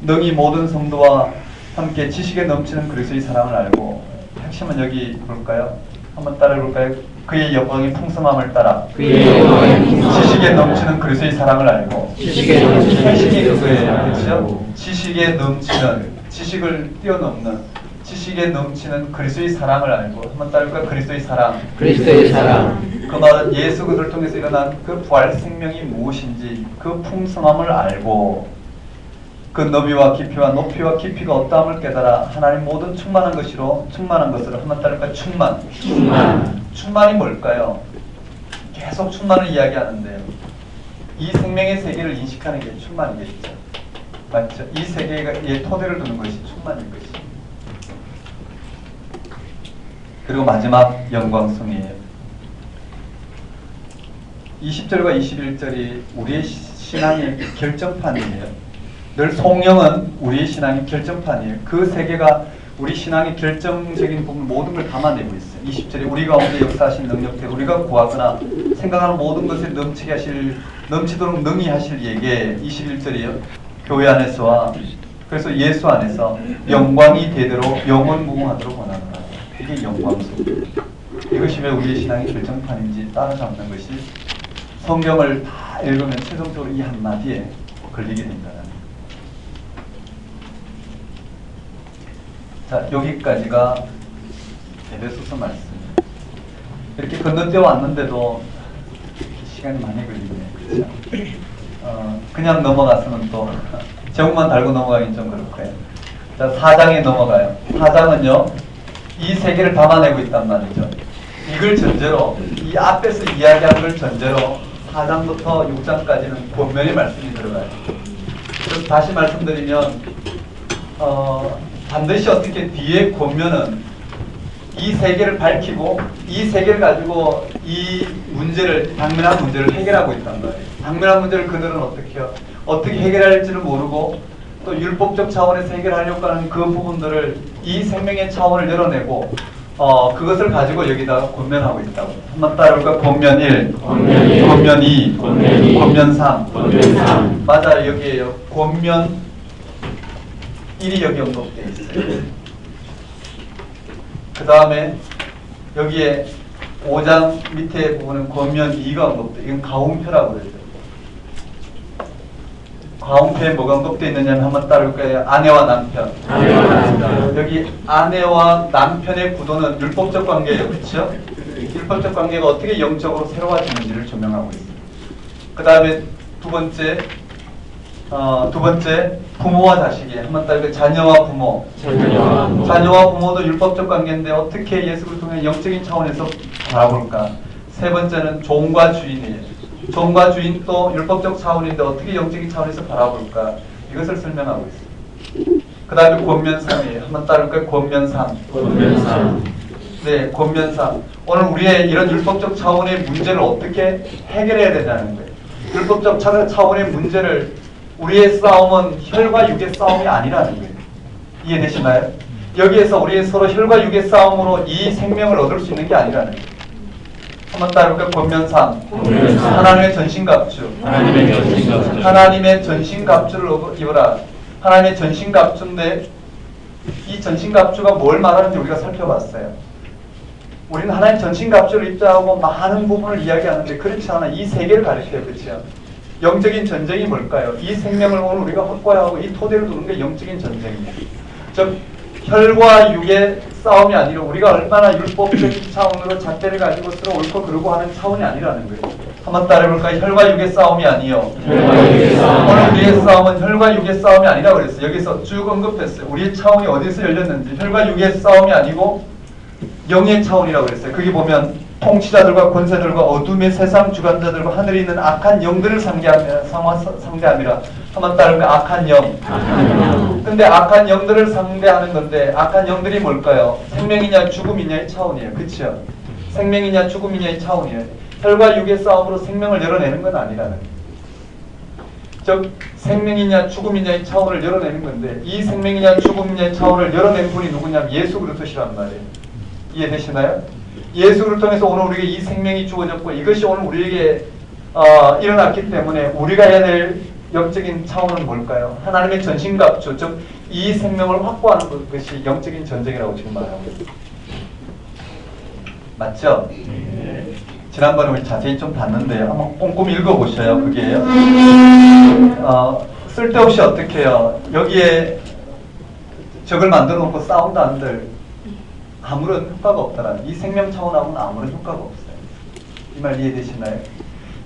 능히 모든 성도와 함께 지식에 넘치는 그리스도의 사랑을 알고. 핵심은 여기 볼까요? 한번 따라해 볼까요? 그의 영광의 풍성함을 따라 그의 영광의 풍성함을 지식에 따라 넘치는 그리스도의 사랑을 알고. 지식에 넘치는 핵심이 그리스도의 그거예요. 사랑을 그렇죠? 알고. 지식에 넘치는, 지식을 뛰어넘는, 지식에 넘치는 그리스도의 사랑을 알고. 한번 따라볼까요? 그리스도의 사랑. 그리스도의 사랑. 그 말은 예수 그리스도를 통해서 일어난 그 부활 생명이 무엇인지 그 풍성함을 알고 그 너비와 깊이와 높이와 깊이가 어떠함을 깨달아 하나님 모든 충만한 것으로 한번 따라볼까요? 충만. 충만이 뭘까요? 계속 충만을 이야기하는데요. 이 생명의 세계를 인식하는 게 충만이겠죠. 맞죠? 이 세계에 토대를 두는 것이 충만인 것이. 그리고 마지막 영광성이에요. 20절과 21절이 우리의 신앙의 결정판이에요. 늘 성령은 우리의 신앙의 결정판이에요. 그 세계가 우리 신앙의 결정적인 부분 모든 걸 담아내고 있어요. 20절에 우리 가운데 역사하신 능력대 우리가 구하거나 생각하는 모든 것을 넘치도록 능히 하실 이에게. 21절이요. 교회 안에서와 그래서 예수 안에서 영광이 대대로 영원 무궁하도록 원하노라. 이게 영광성이에요. 이것이 왜 우리의 신앙의 결정판인지 따라잡는 것이 성경을 다 읽으면 최종적으로 이 한마디에 걸리게 된다는. 자, 여기까지가 에베소서 말씀입니다. 이렇게 건너뛰어 왔는데도 시간이 많이 걸리네요. 그렇죠? 그냥 넘어갔으면 또 제목만 달고 넘어가긴 좀 그렇고요. 자, 4장에 넘어가요. 4장은요, 이 세계를 담아내고 있단 말이죠. 이걸 전제로, 이 앞에서 이야기한 걸 전제로 4장부터 6장까지는 권면의 말씀이 들어가요. 그래서 다시 말씀드리면 반드시 어떻게 뒤에 권면은 이 세계를 밝히고 이 세계를 가지고 이 문제를, 당면한 문제를 해결하고 있단 말이에요. 당면한 문제를 그들은 어떻게 해결할지를 모르고 또 율법적 차원에서 해결하려고 하는 그 부분들을 이 생명의 차원을 열어내고 그것을 가지고 여기다가 권면하고 있다고. 한번 따라볼까? 권면 1, 권면 2, 권면 3. 맞아요. 여기에요. 권면 1이 여기 언급되어 있어요. 그 다음에 여기에 5장 밑에 부분은 권면 2가 언급돼요. 이건 가운표라고 그러죠. 가운표에 뭐가 언급되어 있느냐면 한번 따라볼까요? 아내와 남편. 여기 아내와 남편의 구도는 율법적 관계예요. 그렇죠? 율법적 관계가 어떻게 영적으로 새로워지는지를 조명하고 있습니다. 그 다음에 두 번째 부모와 자식이. 한번 따라볼까요? 자녀와 부모. 자녀와 부모도 율법적 관계인데 어떻게 예수를 통해 영적인 차원에서 바라볼까? 세 번째는 종과 주인이에요. 종과 주인 또 율법적 차원인데 어떻게 영적인 차원에서 바라볼까? 이것을 설명하고 있습니다. 그 다음에 권면 3이에요. 한번 따라볼까요? 권면 3. 네, 권면 3. 오늘 우리의 이런 율법적 차원의 문제를 어떻게 해결해야 되냐는 거예요. 율법적 차원의 문제를, 우리의 싸움은 혈과 육의 싸움이 아니라는 거예요. 이해되시나요? 여기에서 우리 서로 혈과 육의 싸움으로 이 생명을 얻을 수 있는 게 아니라는 거예요. 한번 따라볼까요? 권면 3. 하나님의 전신갑주. 하나님의 전신갑주를 입어라. 하나님의 전신갑주인데 이 전신갑주가 뭘 말하는지 우리가 살펴봤어요. 우리는 하나님 전신갑주를 입자하고 많은 부분을 이야기하는데 그렇지 않아. 이 세계를 가르쳐요. 그렇죠? 영적인 전쟁이 뭘까요? 이 생명을 오늘 우리가 확보하고 이 토대를 두는 게 영적인 전쟁이에요. 즉 혈과 육의 싸움이 아니라 우리가 얼마나 율법적 차원으로 잣대를 가지고 서로 옳고 그르고 하는 차원이 아니라는 거예요. 한번 따라해볼까요? 혈과 육의 싸움이 아니요. 오늘 우리의 싸움은 혈과 육의 싸움이 아니라고 그랬어요. 여기서 쭉 언급했어요. 우리의 차원이 어디서 열렸는지. 혈과 육의 싸움이 아니고 영의 차원이라고 그랬어요. 거기 보면 통치자들과 권세들과 어둠의 세상 주관자들과 하늘에 있는 악한 영들을 상대함이라. 한번 따를까? 악한 영. 근데 악한 영들을 상대하는 건데 악한 영들이 뭘까요? 생명이냐 죽음이냐의 차원이에요. 그쵸? 생명이냐 죽음이냐의 차원이에요. 혈과 육의 싸움으로 생명을 열어내는 건 아니라는 거예요. 즉 생명이냐 죽음이냐의 차원을 열어내는 건데 이 생명이냐 죽음이냐의 차원을 열어낸 분이 누구냐면 예수 그리스도시란 말이에요. 이해되시나요? 예수 그리스도를 통해서 오늘 우리에게 이 생명이 주어졌고 이것이 오늘 우리에게 일어났기 때문에 우리가 해야 될 영적인 차원은 뭘까요? 하나님의 전신갑주, 즉 이 생명을 확보하는 것이 영적인 전쟁이라고 지금 말하고 있습니다. 맞죠? 지난번에 우리 자세히 좀 봤는데요. 한번 꼼꼼히 읽어보셔요. 그게요. 쓸데없이 어떻게 해요? 여기에 적을 만들어 놓고 싸운다 한들 아무런 효과가 없다라는, 이 생명 차원하고는 아무런 효과가 없어요. 이 말 이해되시나요?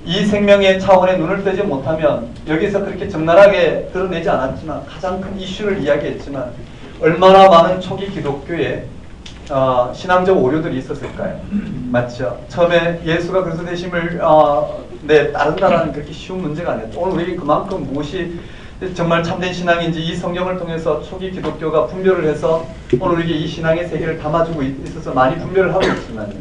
이 생명의 차원에 눈을 뜨지 못하면 여기서 그렇게 적나라하게 드러내지 않았지만 가장 큰 이슈를 이야기했지만 얼마나 많은 초기 기독교에 신앙적 오류들이 있었을까요? 맞죠? 처음에 예수가 그리스도 되심을 따른다라는 그렇게 쉬운 문제가 아니었죠. 오늘 우리에게 그만큼 무엇이 정말 참된 신앙인지 이 성경을 통해서 초기 기독교가 분별을 해서 오늘 우리에게 이 신앙의 세계를 담아주고 있어서 많이 분별을 하고 있지만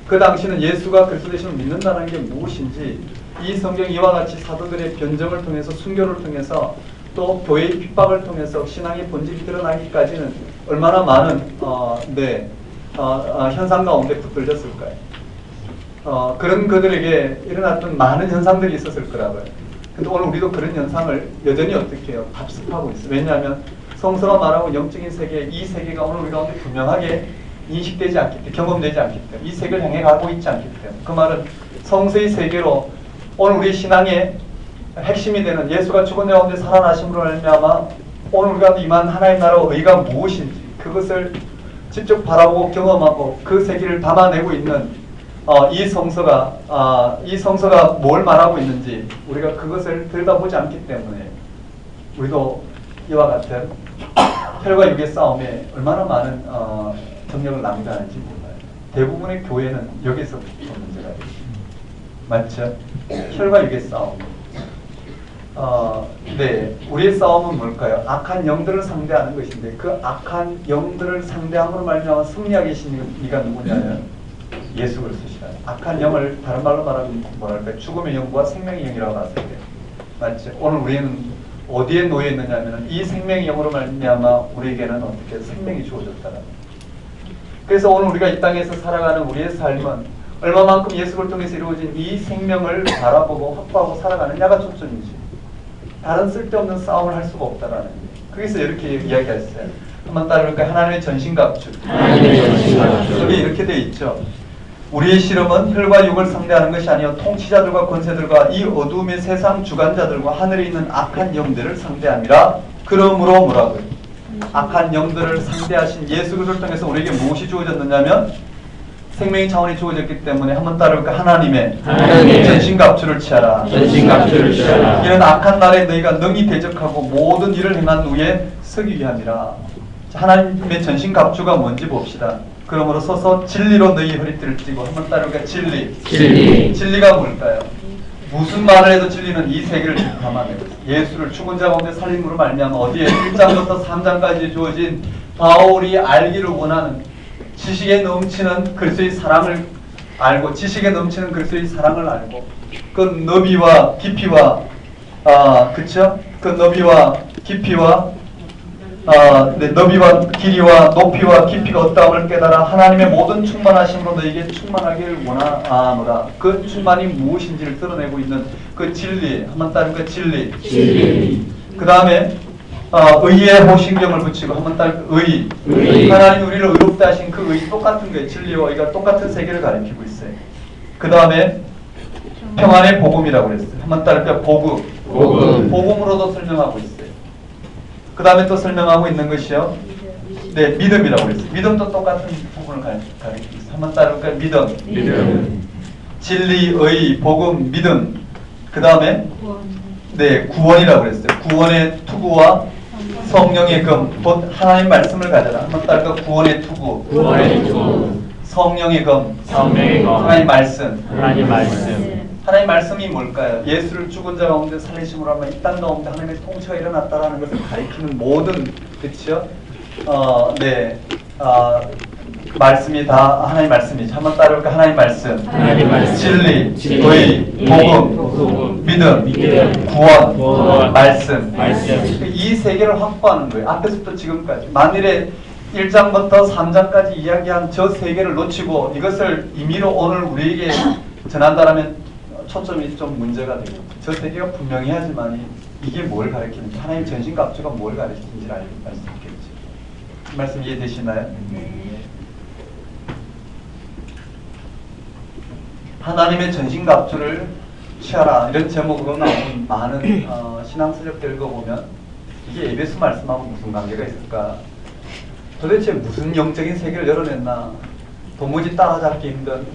그 당시는 예수가 그리스도 되심을 믿는다는 게 무엇인지 이 성경 이와 같이 사도들의 변정을 통해서 순교를 통해서 또 교회의 핍박을 통해서 신앙의 본질이 드러나기까지는 얼마나 많은 현상 가운데 붙들렸을까요? 그런 그들에게 일어났던 많은 현상들이 있었을 거라고요. 근데 오늘 우리도 그런 현상을 여전히 어떻게 해요? 답습하고 있어요. 왜냐하면 성서가 말하고 영적인 세계, 이 세계가 오늘 우리 가운데 분명하게 인식되지 않기 때문에, 경험되지 않기 때문에, 이 세계를 향해 가고 있지 않기 때문에, 그 말은 성서의 세계로 오늘 우리 신앙의 핵심이 되는 예수가 죽은 가운데 살아나심으로 말미암아 오늘 우리가 임한 하나님 나라의 의가 무엇인지 그것을 직접 바라보고 경험하고 그 세계를 담아내고 있는 이 성서가 뭘 말하고 있는지 우리가 그것을 들여다보지 않기 때문에 우리도 이와 같은 혈과 육의 싸움에 얼마나 많은 정력을 낭비하는지 몰라요. 대부분의 교회는 여기서부터 문제가 있습니다. 맞죠? 혈과 육의 싸움. 우리의 싸움은 뭘까요? 악한 영들을 상대하는 것인데 그 악한 영들을 상대함으로 말미암아 승리하게 계신 이가 누구냐면 예수 그리스도시라. 악한 영을 다른 말로 말하면 뭐랄까? 죽음의 영과 생명의 영이라고 봤을 때 맞죠? 오늘 우리는 어디에 놓여 있느냐면 이 생명의 영으로 말미암아 우리에게는 어떻게 생명이 주어졌다는. 그래서 오늘 우리가 이 땅에서 살아가는 우리의 삶은 얼마만큼 예수를 통해서 이루어진 이 생명을 바라보고 확보하고 살아가느냐가 초점이지. 다른 쓸데없는 싸움을 할 수가 없다라는 거예요. 거기서 이렇게 이야기했어요. 한번 따라볼까요? 하나님의 전신갑주. 여기 이렇게 되어 있죠. 우리의 실험은 혈과 육을 상대하는 것이 아니요 통치자들과 권세들과 이 어둠의 세상 주관자들과 하늘에 있는 악한 영들을 상대함이라. 그러므로 뭐라고요? 악한 영들을 상대하신 예수 그리스도를 통해서 우리에게 무엇이 주어졌느냐면 생명의 차원이 주어졌기 때문에 한번 따라볼까? 하나님의 전신갑주를 취하라. 이런 악한 날에 너희가 능히 대적하고 모든 일을 행한 후에 서기 위함이라. 하나님의 전신갑주가 뭔지 봅시다. 그러므로 서서 진리로 너희 허리띠를 띠고 한번 따라볼까? 진리가 뭘까요? 무슨 말을 해도 진리는 이 세계를 담아내고 있어요. 예수를 죽은 자 가운데 살림으로 말미암아 어디에 1장부터 3장까지 주어진 바울이 알기를 원하는 지식에 넘치는 그리스도의 사랑을 알고 지식에 넘치는 그리스도의 사랑을 알고 그 너비와 깊이와 그쵸? 그 너비와 깊이와 너비와 길이와 높이와 깊이가 어떠함을 깨달아 하나님의 모든 충만하심으로 너에게 충만하기를 원하노라. 그 충만이 무엇인지를 드러내고 있는 그 진리. 한번 따른 그 진리. 그 다음에 의의 호신경을 붙이고 한번 따른 의. 하나님 우리를 의롭다 하신 그 의 똑같은 거예요. 진리와 의가 똑같은 세계를 가리키고 있어요. 그 다음에 평안의 복음이라고 그랬어요. 한번 따른 그 복음으로도 설명하고 있어요. 그 다음에 또 설명하고 있는 것이요. 믿음이라고 그랬어요. 믿음도 똑같은 부분을 가리키고 있어요. 한번 따라볼까요? 믿음. 진리, 의, 복음, 믿음. 그 다음에 구원이라고 그랬어요. 구원의 투구와 성령의 금, 곧 하나님 말씀을 가져라. 한번 따라볼까요? 구원의 투구. 성령의 검, 성령의 검, 하나님 말씀. 하나님 말씀, 하나님 말씀이 뭘까요? 예수를 죽은 자 가운데 살리심으로 하면 이 땅 가운데 하나님의 통치가 일어났다라는 것을 가리키는 모든, 그렇죠? 말씀이 다 하나님 말씀이죠. 한번 따라볼까? 하나님 말씀, 하나님 말씀, 진리, 진리, 의의, 복음, 복음, 믿음, 구원, 구원, 말씀. 말씀. 이 세 개를 확보하는 거예요. 앞에서부터 지금까지. 만일에 1장부터 3장까지 이야기한 저 세 개를 놓치고 이것을 임의로 오늘 우리에게 전한다라면 초점이 좀 문제가 되고, 저 세 개가 분명해야지만 이게 뭘 가리키는지, 하나님 전신갑주가 뭘 가리키는지를 알 수 있겠죠. 이 말씀 이해되시나요? 하나님의 전신갑주를 취하라, 이런 제목으로 나온 많은 신앙서적들 읽어보면 이게 에베소 말씀하고 무슨 관계가 있을까? 도대체 무슨 영적인 세계를 열어냈나? 도무지 따라잡기 힘든,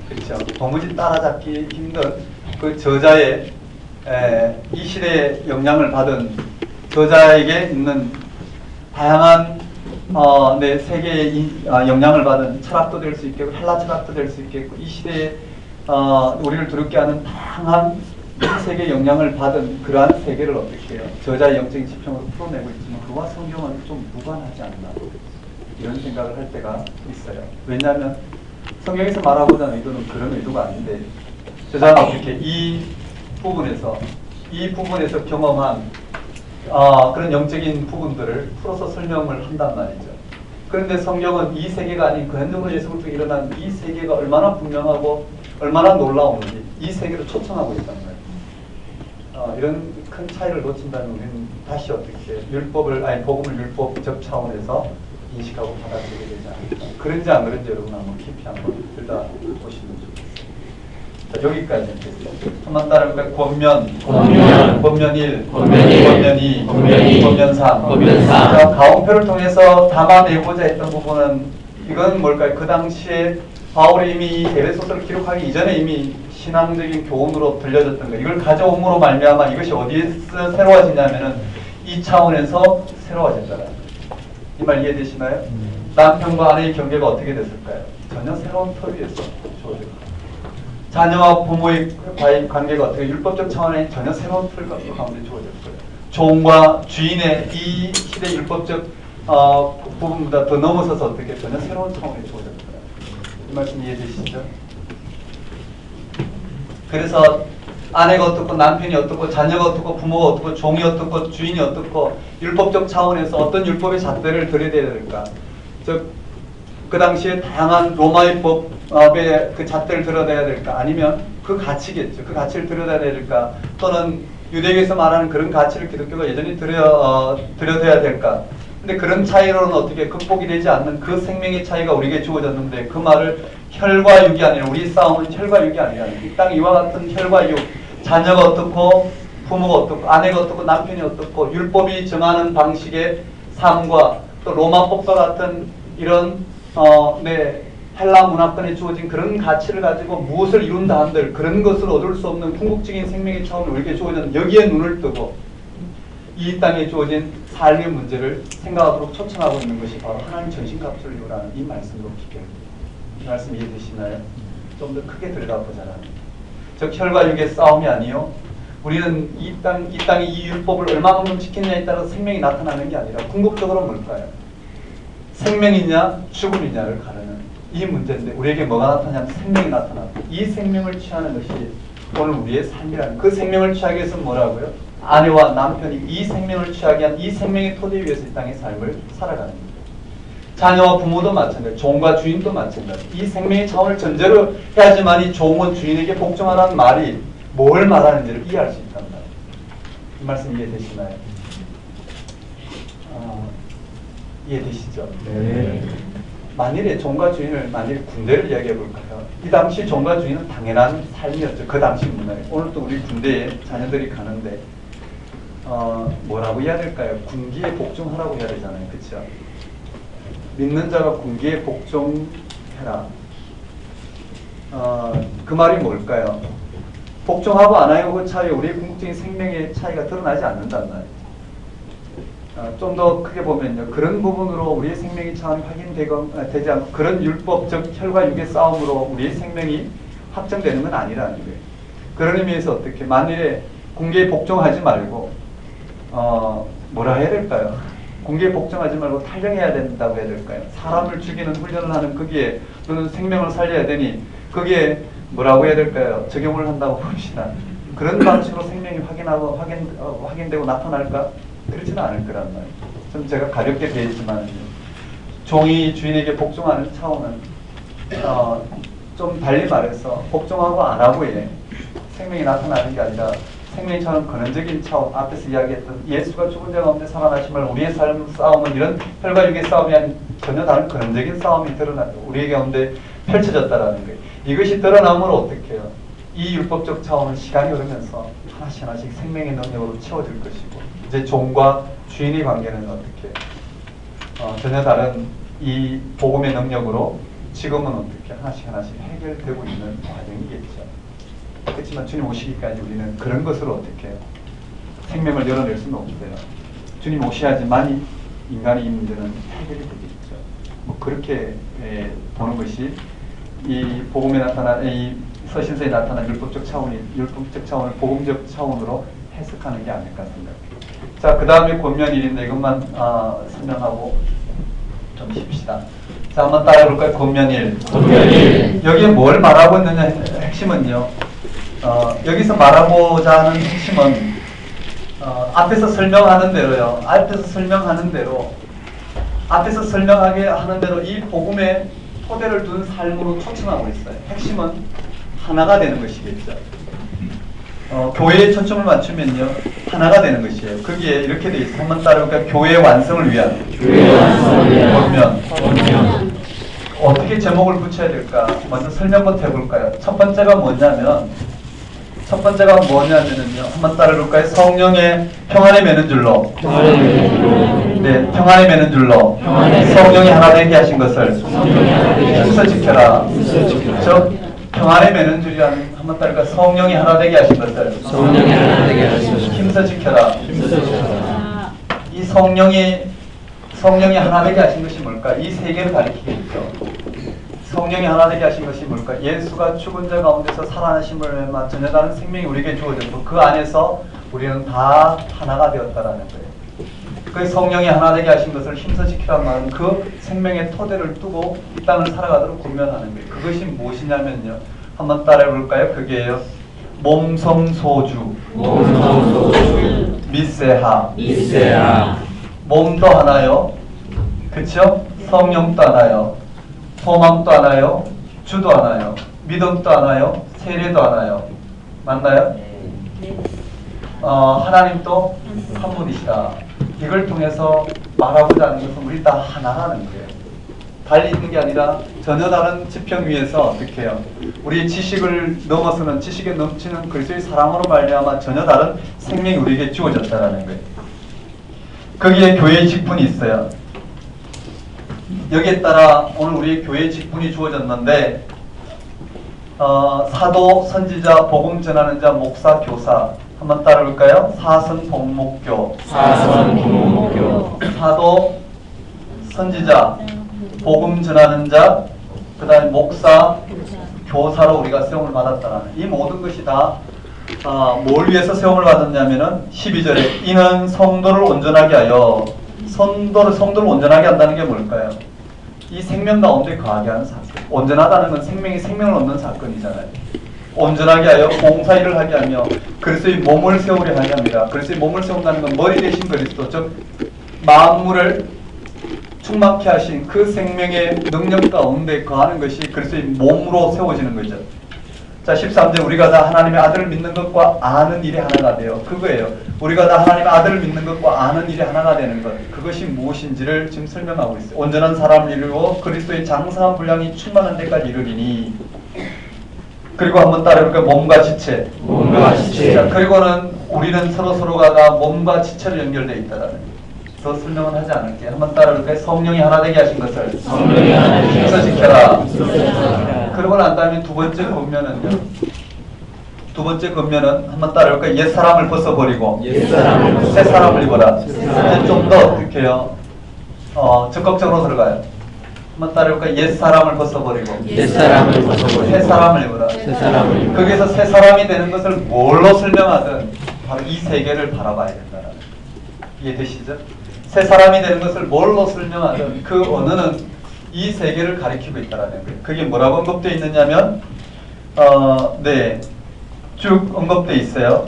그렇죠? 도무지 따라잡기 힘든 그 저자의 이 시대에 영향을 받은 저자에게 있는 다양한 세계의 영향을 받은 철학도 될 수 있겠고, 헬라 철학도 될 수 있겠고, 이 시대에 우리를 두렵게 하는 다양한 이 세계의 영향을 받은 그러한 세계를 어떻게 해요? 저자의 영적인 지평으로 풀어내고 있지만 그와 성경은 좀 무관하지 않나, 이런 생각을 할 때가 있어요. 왜냐하면 성경에서 말하고자 하는 의도는 그런 의도가 아닌데, 저자는 어떻게 이 부분에서 경험한 그런 영적인 부분들을 풀어서 설명을 한단 말이죠. 그런데 성경은 이 세계가 아닌 그현존으로 예수부터 일어난 이 세계가 얼마나 분명하고 얼마나 놀라운지 이 세계를 초청하고 있단 말이에요. 이런 큰 차이를 놓친다면 우리는 다시 어떻게 복음을 율법적 차원에서 인식하고 받아들이게 되지 않을까. 그런지 안 그런지 여러분 한번 깊이 한번 들여다보시면 좋겠어요. 자, 여기까지 됐어요. 한번 따라볼까요? 권면, 권면 1, 권면 2, 권면 3. 자, 가운표를 통해서 담아내고자 했던 부분은 이건 뭘까요? 그 당시에 바울이 이미 에베소서를 기록하기 이전에 이미 신앙적인 교훈으로 들려졌던 거예요. 이걸 가져옴으로 말미암아 이것이 어디에서 새로워지냐면은 이 차원에서 새로워진다는 거예요. 이 말 이해되시나요? 남편과 아내의 관계가 어떻게 됐을까요? 전혀 새로운 틀 위에서 주어졌고, 자녀와 부모의 관계가 어떻게 율법적 차원의 전혀 새로운 틀 가운데 주어졌고요. 종과 주인의 이 시대 율법적 부분보다 더 넘어서서 어떻게 전혀 새로운 차원에 주어졌고요. 이 말씀 이해되시죠? 그래서 아내가 어떻고 남편이 어떻고 자녀가 어떻고 부모가 어떻고 종이 어떻고 주인이 어떻고 율법적 차원에서 어떤 율법의 잣대를 들여대야 될까? 즉 그 당시에 다양한 로마의 법의 그 잣대를 들여대야 될까? 아니면 그 가치겠죠. 그 가치를 들여대야 될까? 또는 유대교에서 말하는 그런 가치를 기독교가 여전히 들여대야 될까? 근데 그런 차이로는 어떻게 극복이 되지 않는 그 생명의 차이가 우리에게 주어졌는데, 그 말을 혈과 육이 아니라, 우리 싸움은 혈과 육이 아니라 이 땅 이와 같은 혈과 육, 자녀가 어떻고 부모가 어떻고 아내가 어떻고 남편이 어떻고 율법이 정하는 방식의 삶과 또 로마법과 같은 이런 헬라 문화권에 주어진 그런 가치를 가지고 무엇을 이룬다 한들 그런 것을 얻을 수 없는 궁극적인 생명의 차원을 우리에게 주어진, 여기에 눈을 뜨고 이 땅에 주어진 삶의 문제를 생각하도록 초청하고 있는 것이 바로 하나님 전신갑주를 이루라는 이 말씀으로 기억합니다. 이 말씀 이해되시나요? 좀 더 크게 들여다보자는, 즉 혈과 육의 싸움이 아니요, 우리는 이 땅이 이 율법을 얼마만큼 지키느냐에 따라서 생명이 나타나는 게 아니라 궁극적으로 뭘까요? 생명이냐 죽음이냐를 가르는 이 문제인데, 우리에게 뭐가 나타나냐면 생명이 나타나고, 이 생명을 취하는 것이 오늘 우리의 삶이라는, 그 생명을 취하기 위해서는 뭐라고요? 아내와 남편이 이 생명을 취하게 한 이 생명의 토대 위에서 이 땅의 삶을 살아가는 거예요. 자녀와 부모도 마찬가지예요. 종과 주인도 마찬가지예요. 이 생명의 차원을 전제로 해야지만 이 종은 주인에게 복종하라는 말이 뭘 말하는지를 이해할 수 있단 말이에요. 이 말씀 이해되시나요? 이해되시죠? 네. 만일에 종과 주인을, 만일 군대를 이야기해 볼까요? 이 당시 종과 주인은 당연한 삶이었죠. 그 당시 문화에. 오늘도 우리 군대에 자녀들이 가는데 뭐라고 해야 될까요? 군기에 복종하라고 해야 되잖아요. 그렇죠? 믿는 자가 군기에 복종해라. 그 말이 뭘까요? 복종하고 안 하고 그 차이에 우리의 궁극적인 생명의 차이가 드러나지 않는단 말이에요. 좀 더 크게 보면요. 그런 부분으로 우리의 생명이 차원이 되지 않고 그런 율법적 혈과 육의 싸움으로 우리의 생명이 확정되는 건 아니라는 거예요. 그런 의미에서 어떻게 만일에 공개에 복종하지 말고 뭐라 해야 될까요? 공개에 복종하지 말고 탈령해야 된다고 해야 될까요? 사람을 죽이는 훈련을 하는 거기에 또는 생명을 살려야 되니 거기에 뭐라고 해야 될까요? 적용을 한다고 봅시다. 그런 방식으로 생명이 확인되고 나타날까? 그렇지는 않을 거란 말이에요. 좀 제가 가볍게 배웠지만 종이 주인에게 복종하는 차원은 좀 달리 말해서 복종하고 안 하고의 생명이 나타나는 게 아니라 생명의 차원 근원적인 차원, 앞에서 이야기했던 예수가 죽은 자 가운데 살아나심을 우리의 삶 싸움은 이런 혈과 육의 싸움이 아닌 전혀 다른 근원적인 싸움이 우리의 가운데 펼쳐졌다라는 거예요. 이것이 드러나므로 어떻게 해요? 이 율법적 차원은 시간이 흐르면서 하나씩 하나씩 생명의 능력으로 채워질 것이고 이제 종과 주인의 관계는 어떻게 전혀 다른 이 복음의 능력으로 지금은 어떻게 하나씩 하나씩 해결되고 있는 과정이겠죠. 그렇지만 주님 오시기까지 우리는 그런 것으로 어떻게 생명을 열어낼 수는 없어요. 주님 오셔야지만 인간의 이 문제는 해결이 되겠죠. 뭐 그렇게 보는 것이 이 복음에 나타난 이 서신서에 나타난 율법적 차원을 복음적 차원으로 해석하는 게 아닐까 생각해요. 자, 그 다음에 권면일인데 이것만 설명하고 좀 쉽시다. 자, 한번 따라해볼까요? 권면일. 여기에 뭘 말하고 있느냐 핵심은요. 여기서 말하고자 하는 핵심은 앞에서 설명하는 대로요. 앞에서 설명하게 하는 대로 이 복음의 토대를 둔 삶으로 초청하고 있어요. 핵심은 하나가 되는 것이겠죠. 교회에 초점을 맞추면요. 하나가 되는 것이에요. 거기에 이렇게 돼 있어요. 한번 따라볼까요? 교회의 완성을 위한. 권면. 어떻게 제목을 붙여야 될까? 먼저 설명부터 해볼까요? 첫 번째가 뭐냐면은요. 한번 따라볼까요? 성령의 평안에 매는 줄로. 네, 평안에 매는 줄로. 성령이 하나 되게 하신 것을 힘써 지켜라. 즉 평안에 매는 줄이라는 한번 따라볼까요? 성령이 하나 되게 하신 것을 힘써 지켜라. 이 성령이 하나 되게 하신 것이 뭘까? 이 세 개를 가리키겠죠. 성령이 하나 되게 하신 것이 뭘까? 예수가 죽은 자 가운데서 살아나심을 전혀 다른 생명이 우리에게 주어졌고 그 안에서 우리는 다 하나가 되었다라는 거예요. 그 성령이 하나 되게 하신 것을 힘써 지키란 말은 그 생명의 토대를 두고 이 땅을 살아가도록 권면하는 거예요. 그것이 무엇이냐면요. 한번 따라해볼까요? 그게요. 몸성소주. 미세하. 몸도 하나요. 그쵸? 성령도 하나요. 소망도 하나요. 주도 하나요. 믿음도 하나요. 세례도 하나요. 맞나요? 하나님도 한 분이시다. 이걸 통해서 말하고자 하는 것은 우리 다 하나라는 거예요. 달리 있는 게 아니라 전혀 다른 지평 위에서 어떻게 해요? 우리의 지식을 넘어서는 지식에 넘치는 그리스도의 사랑으로 말미암아 전혀 다른 생명이 우리에게 주어졌다는 거예요. 거기에 교회의 직분이 있어요. 여기에 따라 오늘 우리 교회의 직분이 주어졌는데 사도, 선지자, 복음 전하는 자, 목사, 교사 한번 따라볼까요? 사선복목교. 사도, 선지자, 복음 전하는 자, 그 다음에 목사, 교사로 우리가 세움을 받았다는 이 모든 것이 다 뭘 위해서 세움을 받았냐면은 12절에 이는 성도를 온전하게 하여 성도를 온전하게 한다는 게 뭘까요? 이 생명 가운데 거하게 하는 사건. 온전하다는 건 생명을 얻는 사건이잖아요. 온전하게 하여 봉사일을 하게 하며 그리스도의 몸을 세우려 하게 합니다. 그리스도의 몸을 세운다는 건 머리 대신 그리스도, 즉 만물을 충만케 하신 그 생명의 능력 가운데 거하는 것이 그리스도의 몸으로 세워지는 거죠. 자, 13절 우리가 다 하나님의 아들을 믿는 것과 아는 일이 하나가 돼요. 그거예요. 우리가 다 하나님의 아들을 믿는 것과 아는 일이 하나가 되는 것. 그것이 무엇인지를 지금 설명하고 있어요. 온전한 사람을 이루고 그리스도의 장성한 분량이 충만한 데까지 이르리니. 그리고 한번 따라해볼까요? 몸과 지체. 자, 그리고는 우리는 서로가 다 몸과 지체로 연결되어 있다라는. 더 설명은 하지 않을게요. 한번 따라해볼까요? 성령이 하나 되게 하신 것을 힘써 지켜라. 그러고 난 다음에 두 번째 권면은요. 두 번째 권면은 한번 따라해볼까요? 옛 사람을 벗어버리고 옛사람을 벗어버리고 새 사람을 입어라. 새 사람을 이제 좀 더 어떻게 해요? 적극적으로 들어가요. 한번 따라해볼까요? 옛 사람을 벗어버리고 옛사람을 벗어버리고 새 사람을 입어라. 새 사람을 입어라. 거기서 새 사람이 되는 것을 뭘로 설명하든 바로 이 세계를 바라봐야 된다는 거예요. 이해되시죠? 새 사람이 되는 것을 뭘로 설명하든 그 언어는 이 세계를 가리키고 있다는 거예요. 그게 뭐라고 언급되어 있느냐면 네, 쭉 언급되어 있어요.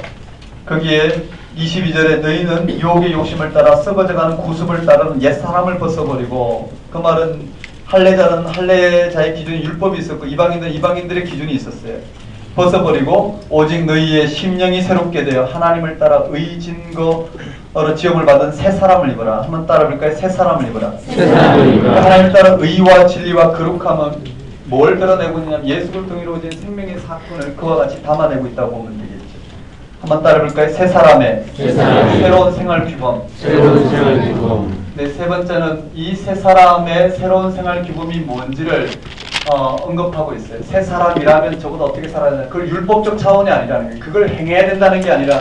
거기에 22절에 너희는 유혹의 욕심을 따라 썩어져가는 구습을 따르는 옛사람을 벗어버리고, 그 말은 할례자는 할례자의 기준이 율법이 있었고 이방인들은 이방인들의 기준이 있었어요. 벗어버리고 오직 너희의 심령이 새롭게 되어 하나님을 따라 의 증거로 지음을 받은 새 사람을 입어라. 한번 따라볼까요? 새 사람을 입어라. 새 사람을 입어라. 하나님을 따라 의와 진리와 거룩함은 뭘 드러내고 있느냐면 예수 그리스도로 이루어진 생명의 사건을 그와 같이 담아내고 있다고 보면 되겠죠. 한번 따라볼까요? 새 사람의 새로운 생활 규범. 새로운 생활 규범. 네, 세 번째는 이 새 사람의 새로운 생활 규범이 뭔지를 언급하고 있어요. 새 사람이라면 적어도 어떻게 살아야 되나? 그걸 율법적 차원이 아니라는 거예요. 그걸 행해야 된다는 게 아니라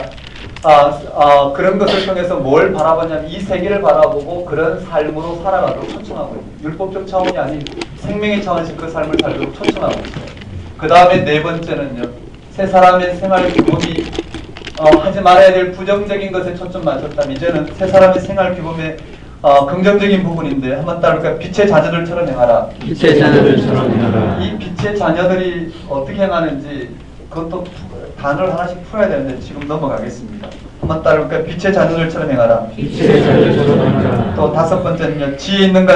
그런 것을 통해서 뭘 바라보냐면 이 세계를 바라보고 그런 삶으로 살아가도록 초청하고 있어요. 율법적 차원이 아닌 생명의 차원에서 그 삶을 살도록 초청하고 있어요. 그 다음에 네 번째는요. 새 사람의 생활 규범이 하지 말아야 될 부정적인 것에 초점 맞췄다면 이제는 새 사람의 생활 규범의 긍정적인 부분인데 한번 따라볼까요? 빛의 자녀들처럼 행하라. 빛의 자녀들처럼 행하라. 이 빛의 자녀들이 어떻게 행하는지 그것도 단어를 하나씩 풀어야 되는데 지금 넘어가겠습니다. 한번 따라볼까요? 빛의 자녀들처럼 행하라. 빛의 자녀들처럼 행하라. 또 다섯 번째는요. 지혜 있는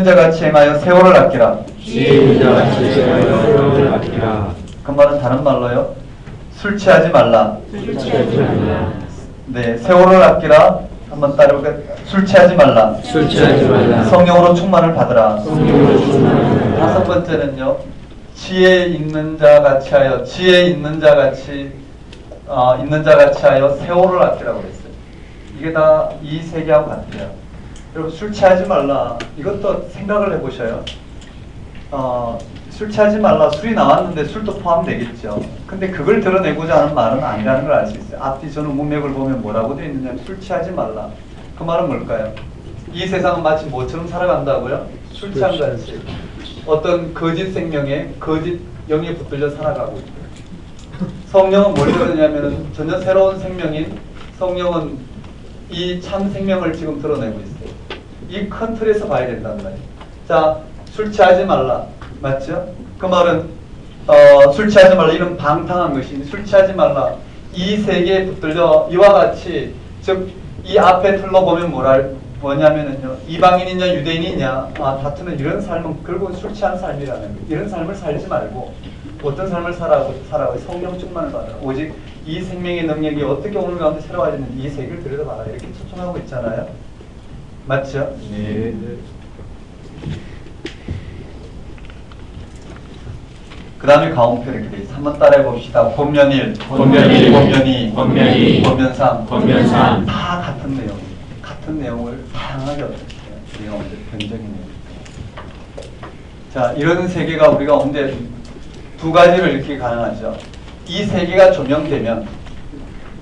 자 같이 행하여 세월을 아끼라. 지혜 있는 자 같이 행하여 세월을 아끼라. 그 말은 다른 말로요. 술 취하지 말라. 술 취하지 말라. 네, 세월을 아끼라. 한번 따라볼까요? 술 취하지 말라. 술 취하지 말라. 성령으로 충만을 받으라. 성령으로 충만을 받으라. 다섯 번째는요. 지혜 있는 자 같이 하여 있는 자 같이 하여 세월을 아끼라고 했어요. 이게 다 이 세계하고 같아요. 여러분 술 취하지 말라. 이것도 생각을 해보셔요. 술 취하지 말라. 술이 나왔는데 술도 포함되겠죠. 근데 그걸 드러내고자 하는 말은 아니라는 걸 알 수 있어요. 앞뒤 저는 문맥을 보면 뭐라고 되어 있느냐면 술 취하지 말라. 그 말은 뭘까요? 이 세상은 마치 뭐처럼 살아간다고요? 술 취한 같이. 어떤 거짓 생명에 거짓 영에 붙들려 살아가고 있어요. 성령은 뭘 드러내냐면 전혀 새로운 생명인 성령은 이 참 생명을 지금 드러내고 있어요. 이 큰 틀에서 봐야 된단 말이에요. 자, 술 취하지 말라. 맞죠? 그 말은 술 취하지 말라. 이런 방탕한 것이 술 취하지 말라. 이 세계에 붙들려 이와 같이 즉 이 앞에 틀로 보면 뭐냐면은요. 이방인이냐 유대인이냐 다투는 이런 삶은 결국은 술 취한 삶이라는 거예요. 이런 삶을 살지 말고 어떤 삶을 살아가고 성령 충만을 받아라. 오직 이 생명의 능력이 어떻게 오늘 가운데 새로워지는 이 세계를 들여다봐라. 이렇게 초청하고 있잖아요. 맞죠? 네. 그 다음에 가운데 이렇게 돼 있어요. 한번 따라해 봅시다. 본면 1, 본면 1, 본면 2, 본면 2, 본면 3, 본면 3. 다 같은 내용. 같은 내용을 다양하게 어떻게 해요? 우리가 언제 변적인 내용. 자, 이런 세계가 우리가 언제 두 가지를 이렇게 가능하죠. 이 세계가 조명되면,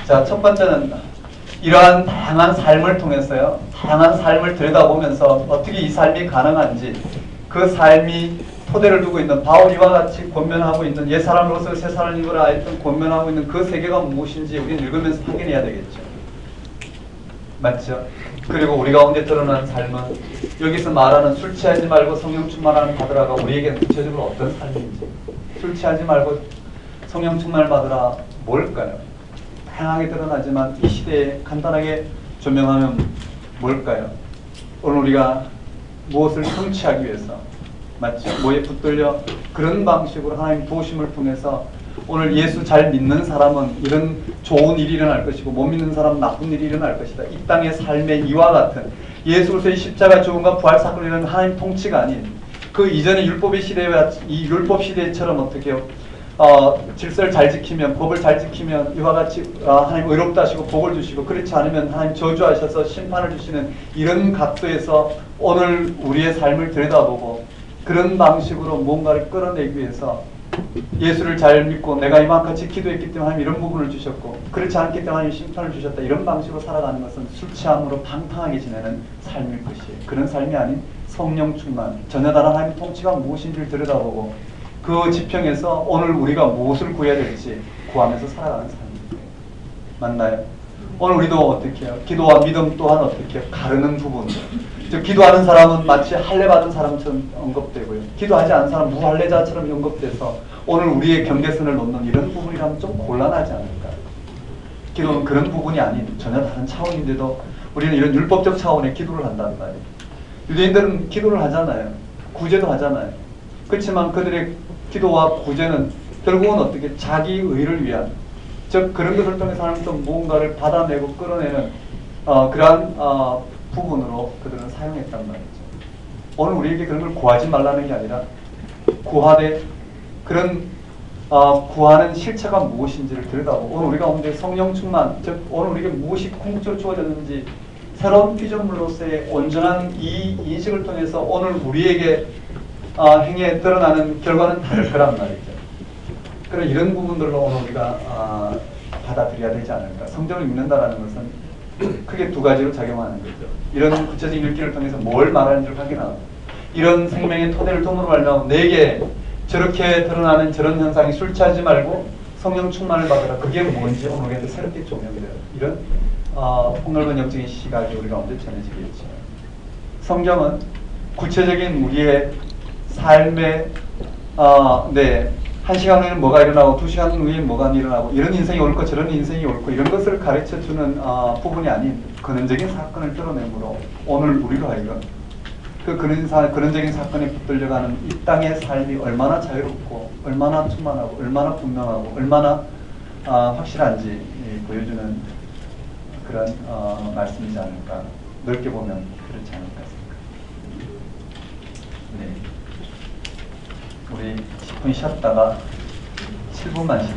자, 첫 번째는 이러한 다양한 삶을 통해서요, 다양한 삶을 들여다보면서 어떻게 이 삶이 가능한지, 그 삶이 토대를 두고 있는 바울이와 같이 권면하고 있는 옛 사람으로서 새 사람을 입으라 했던 권면하고 있는 그 세계가 무엇인지 우리는 읽으면서 확인해야 되겠죠. 맞죠? 그리고 우리 가운데 드러나는 삶은 여기서 말하는 술 취하지 말고 성령 충만을 받으라가 우리에게는 구체적으로 어떤 삶인지, 술 취하지 말고 성령 충만을 받으라 뭘까요? 다양하게 드러나지만 이 시대에 간단하게 조명하면 뭘까요? 오늘 우리가 무엇을 성취하기 위해서, 맞죠? 뭐에 붙들려 그런 방식으로 하나님 도우심을 통해서 오늘 예수 잘 믿는 사람은 이런 좋은 일이 일어날 것이고 못 믿는 사람은 나쁜 일이 일어날 것이다. 이 땅의 삶의 이와 같은 예수 그리스도의 십자가 죽음과 부활 사건을 이루는 하나님 통치가 아닌 그 이전의 율법의 시대와 이 율법 시대처럼 어떻게 해요? 질서를 잘 지키면, 법을 잘 지키면 이와 같이 하나님 의롭다 하시고 복을 주시고, 그렇지 않으면 하나님 저주하셔서 심판을 주시는 이런 각도에서 오늘 우리의 삶을 들여다보고 그런 방식으로 뭔가를 끌어내기 위해서 예수를 잘 믿고 내가 이만같이 기도했기 때문에 하나님 이런 부분을 주셨고 그렇지 않기 때문에 하나님 심판을 주셨다 이런 방식으로 살아가는 것은 술 취함으로 방탕하게 지내는 삶일 것이에요. 그런 삶이 아닌 성령 충만, 전혀 다른 하나님의 통치가 무엇인지를 들여다보고 그 지평에서 오늘 우리가 무엇을 구해야 될지 구하면서 살아가는 삶입니다. 맞나요? 오늘 우리도 어떻게 해요? 기도와 믿음 또한 어떻게 해요? 가르는 부분. 즉 기도하는 사람은 마치 할례 받은 사람처럼 언급되고요. 기도하지 않은 사람은 무할례자처럼 언급돼서 오늘 우리의 경계선을 놓는 이런 부분이라면 좀 곤란하지 않을까. 기도는 그런 부분이 아닌 전혀 다른 차원인데도 우리는 이런 율법적 차원의 기도를 한단 말이에요. 유대인들은 기도를 하잖아요. 구제도 하잖아요. 그렇지만 그들의 기도와 구제는 결국은 어떻게 자기 의를 위한, 즉 그런 것을 통해서 하나님께서 무언가를 받아내고 끌어내는 그러한 부분으로 그들은 사용했단 말이죠. 오늘 우리에게 그런 걸 구하지 말라는 게 아니라 구하되 그런 구하는 실체가 무엇인지를 들여다보고 오늘 우리가 오늘 성령 충만, 즉 오늘 우리에게 무엇이 궁극적으로 주어졌는지 새로운 피조물로서의 온전한 이 인식을 통해서 오늘 우리에게 행해 드러나는 결과는 다를 거란 말이죠. 그런 이런 부분들로 오늘 우리가 받아들여야 되지 않을까. 성경을 읽는다라는 것은 크게 두 가지로 작용하는 거죠. 이런 구체적인 읽기를 통해서 뭘 말하는지를 확인하고 이런 생명의 토대를 통으로 말하면 내게 저렇게 드러나는 저런 현상이 술 취하지 말고 성령 충만을 받으라. 그게 뭔지 오늘 우리한테 새롭게 조명돼요. 이런 폭넓은 영적인 시각이 우리가 언제 전해지겠죠. 성경은 구체적인 우리의 삶의 한 시간 후에는 뭐가 일어나고 2시간 후에는 뭐가 일어나고 이런 인생이 옳고 저런 인생이 옳고 이런 것을 가르쳐주는 부분이 아닌 근원적인 사건을 드러내므로 오늘 우리로 하여금 그 근원적인 사건에 붙들려가는 이 땅의 삶이 얼마나 자유롭고 얼마나 충만하고 얼마나 분명하고 얼마나 확실한지 보여주는 그런 말씀이지 않을까. 넓게 보면 그렇지 않을까 생각합니다. 네. 우리 10분 쉬었다가 7분만 쉬